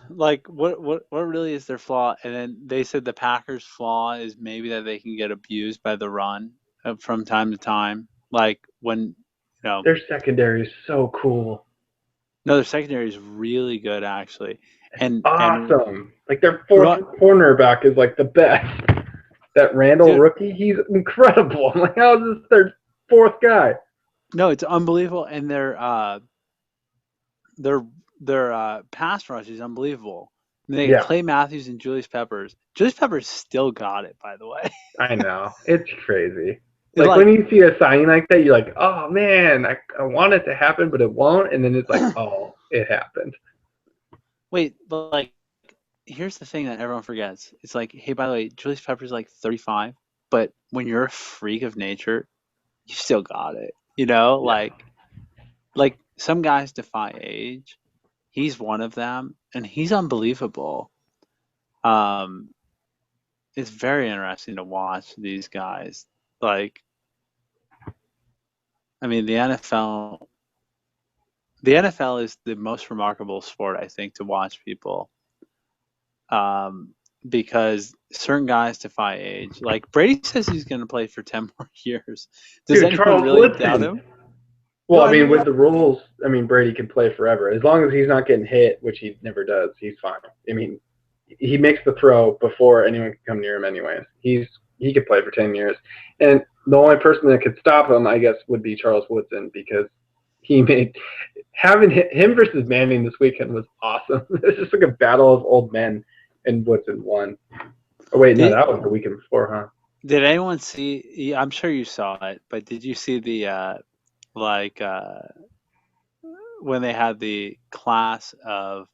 Like, what really is their flaw? And then they said the Packers' flaw is maybe that they can get abused by the run from time to time. Like when, their secondary is so cool. no, their secondary is really good actually, and Awesome. Like their fourth run, cornerback is like the best. That Randall dude, rookie, he's incredible. I'm like, how is this their fourth guy? no, it's unbelievable, and their their pass rush is unbelievable. And they get Yeah, Clay Matthews and Julius Peppers. Julius Peppers still got it, by the way. I know. It's crazy. It's Like when like, you see a signing like that, you're like, oh man, I want it to happen, but it won't. And then it's like, oh, it happened. wait, but like, here's the thing that everyone forgets. It's like, hey, by the way, Julius Peppers is like 35, but when you're a freak of nature, you still got it. Yeah. Like some guys defy age. He's one of them, and he's unbelievable. Um, it's very interesting to watch these guys. Like, I mean, the NFL is the most remarkable sport, I think, to watch people. Um, because certain guys defy age. Like Brady says he's going to play for 10 more years. Does Dude, anyone Charles really doubt Woodson. him? Well, No, I I mean, mean, with the rules, I mean, Brady can play forever. As long as he's not getting hit, which he never does, he's fine. I mean, he makes the throw before anyone can come near him anyways. He could play for 10 years. And the only person that could stop him, I guess, would be Charles Woodson because he made having him versus Manning this weekend was awesome. It was just like a battle of old men, and Woodson won. Oh wait, no, did that was the weekend before, huh? did anyone see? I'm sure you saw it, but did you see the like when they had the class of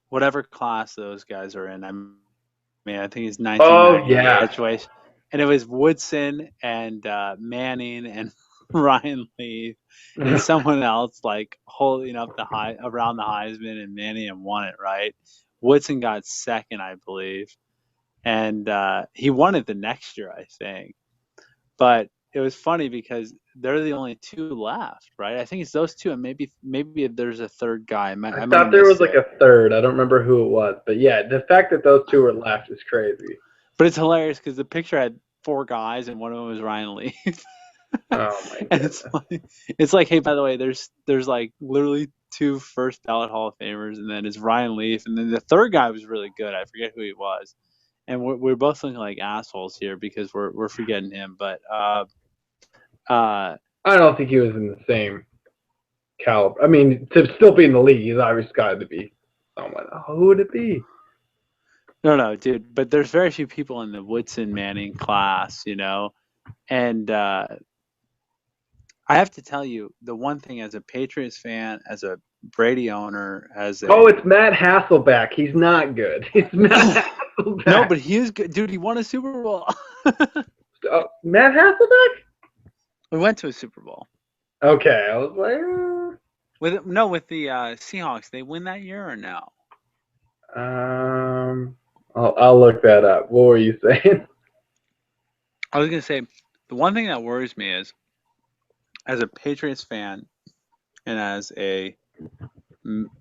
whatever class those guys are in? I mean, I think it's Oh 1998 yeah. graduation, and it was Woodson and Manning and Ryan Leaf and someone else like holding up the high around the Heisman, and Manning won it, right? Woodson got second, I believe, and he won it the next year, I think. But it was funny because they're the only two left, right? I think it's those two, and maybe there's a third guy. I I might have thought there was missed like it. a third. I don't remember who it was, but yeah, the fact that those two were left is crazy. But it's hilarious because the picture had four guys, and one of them was Ryan Leaf. Oh my And goodness. it's like, hey, by the way, there's like literally two first ballot Hall of Famers, and then it's Ryan Leaf, and then the third guy was really good. I forget who he was, and we're both looking like assholes here because we're forgetting him. But uh, I don't think he was in the same caliber. I mean, to still be in the league, he's obviously got to be someone. Oh, who would it be? no, dude. But there's very few people in the Woodson Manning class, and I have to tell you, the one thing as a Patriots fan, as a Brady owner has a. Oh, it's Matt Hasselbeck. He's not good. It's Matt Hasselbeck. No, but he is good, dude. He won a Super Bowl. Matt Hasselbeck? We went to a Super Bowl. Okay, I was like, With the Seahawks. They win that year or no? I'll look that up. What were you saying? I was gonna say the one thing that worries me is, as a Patriots fan, and as a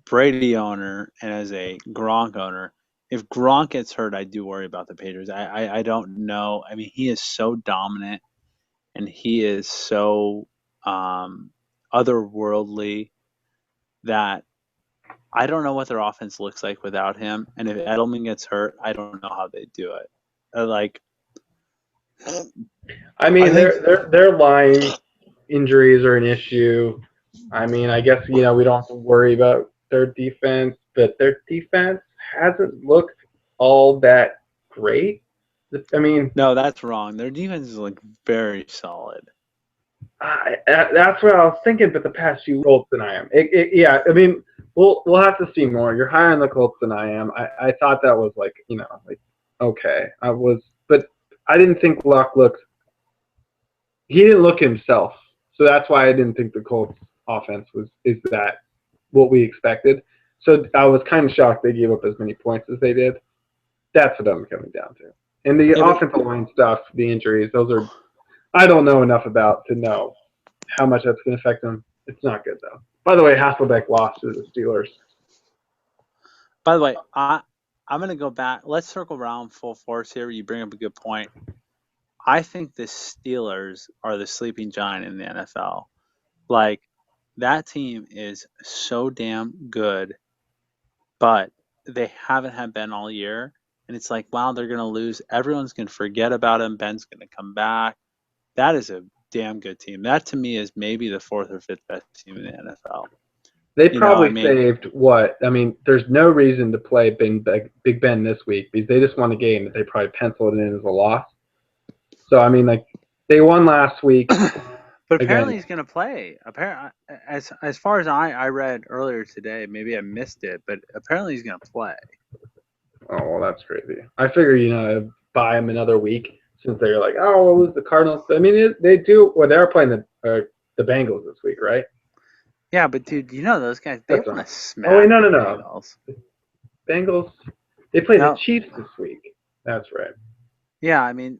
Brady owner, and as a Gronk owner, if Gronk gets hurt, I do worry about the Patriots. I don't know. I mean, he is so dominant, and he is so otherworldly that I don't know what their offense looks like without him. And if Edelman gets hurt, I don't know how they do it. I mean, their line injuries are an issue. I mean, I guess we don't have to worry about their defense, but their defense hasn't looked all that great. I mean, no, that's wrong. Their defense is very solid. That's what I was thinking. But the past few Colts than I am. Yeah, I mean, we'll have to see more. You're higher on the Colts than I am. I thought that was okay. But I didn't think Luck looked. He didn't look himself, so that's why I didn't think the Colts offense is that what we expected. So I was kind of shocked they gave up as many points as they did. That's what I'm coming down to. And the offensive line stuff, the injuries, those are I don't know enough about to know how much that's going to affect them. It's not good though. By the way, Hasselbeck lost to the Steelers. By the way, I'm going to go back. Let's circle around full force here. You bring up a good point. I think the Steelers are the sleeping giant in the NFL. That team is so damn good, but they haven't had Ben all year. And it's wow, they're going to lose. Everyone's going to forget about him. Ben's going to come back. That is a damn good team. That, to me, is maybe the fourth or fifth best team in the NFL. They probably saved what? I mean, there's no reason to play Big Ben this week because they just won a game that they probably penciled in as a loss. So, I mean, they won last week. But apparently he's going to play. As far as I read earlier today, maybe I missed it, but apparently he's going to play. Oh, well, that's crazy. I figure, buy him another week since they're we'll lose the Cardinals. I mean, they do. Well, they're playing the Bengals this week, right? Yeah, but dude, those guys, they want to smash. Oh, wait, no. Bengals, they play the Chiefs this week. That's right. Yeah, I mean.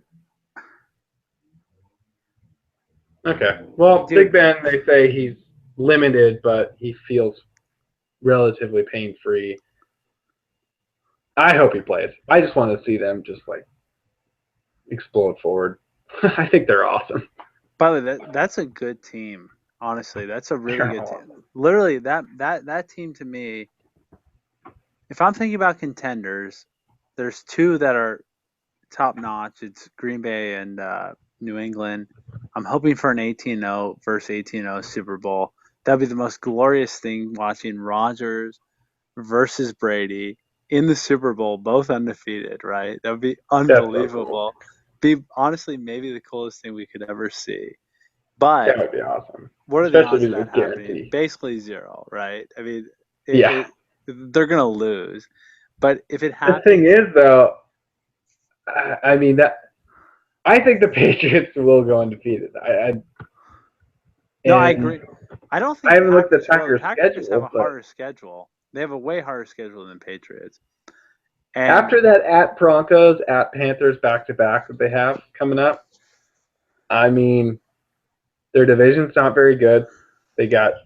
Okay. Well, dude, Big Ben, they say he's limited, but he feels relatively pain-free. I hope he plays. I just want to see them just explode forward. I think they're awesome. By the way, that's a good team. Honestly, that's a really good team. Literally, that team to me, if I'm thinking about contenders, there's two that are top notch. It's Green Bay and New England. I'm hoping for an 18-0 versus 18-0 Super Bowl. That'd be the most glorious thing, watching Rodgers versus Brady in the Super Bowl, both undefeated, right? That would be unbelievable. Be honestly maybe the coolest thing we could ever see. But that would be awesome. What are the odds of that happening? Basically 0, right? I mean, they're gonna lose. But if it happens, the thing is, though, I mean I think the Patriots will go undefeated. I agree. I don't think I haven't looked at Packers' Packers have a harder schedule. They have a way harder schedule than Patriots. And after that, at Broncos, at Panthers, back-to-back that they have coming up, I mean, their division's not very good. They got a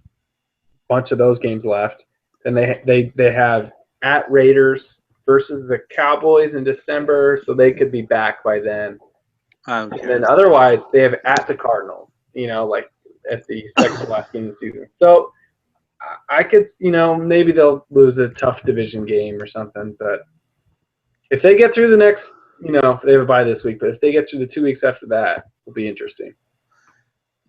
bunch of those games left. And they have at Raiders versus the Cowboys in December, so they could be back by then. And then otherwise, they have at the Cardinals, at the second to last game of the season. So I could, maybe they'll lose a tough division game or something. But if they get through the next, they have a bye this week, but if they get through the 2 weeks after that, it'll be interesting.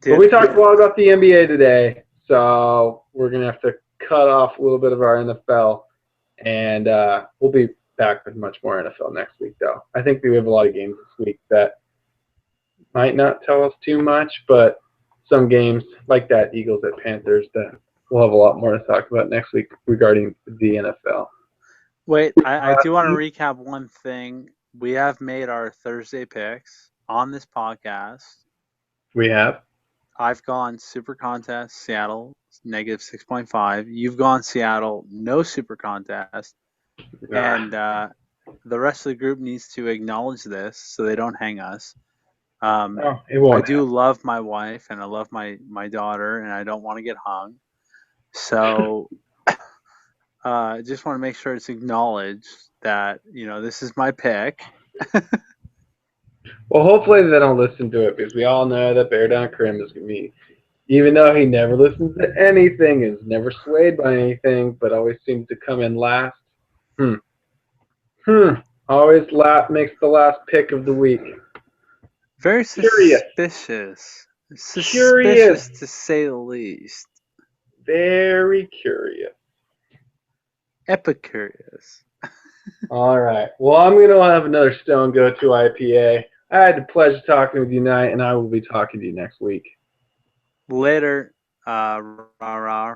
But we talked a lot about the NBA today, so we're going to have to cut off a little bit of our NFL, and we'll be back with much more NFL next week, though. I think we have a lot of games this week that might not tell us too much, but some games like that Eagles at Panthers that we'll have a lot more to talk about next week regarding the NFL. Wait, I do want to recap one thing. We have made our Thursday picks on this podcast. We have. I've gone Super Contest, Seattle, negative 6.5. You've gone Seattle, no Super Contest. And the rest of the group needs to acknowledge this so they don't hang us. No, it won't. I do love my wife and I love my daughter, and I don't want to get hung. So I just want to make sure it's acknowledged that, this is my pick. Well, hopefully they don't listen to it because we all know that Bear Down Krim is going to be, even though he never listens to anything, is never swayed by anything, but always seems to come in last. Always makes the last pick of the week. Very Curious. suspicious. Curious. Suspicious to say the least. Very curious. Epicurious. All right. Well, I'm going to have another Stone Go-To IPA. I had the pleasure talking with you tonight, and I will be talking to you next week. Later, rah, rah.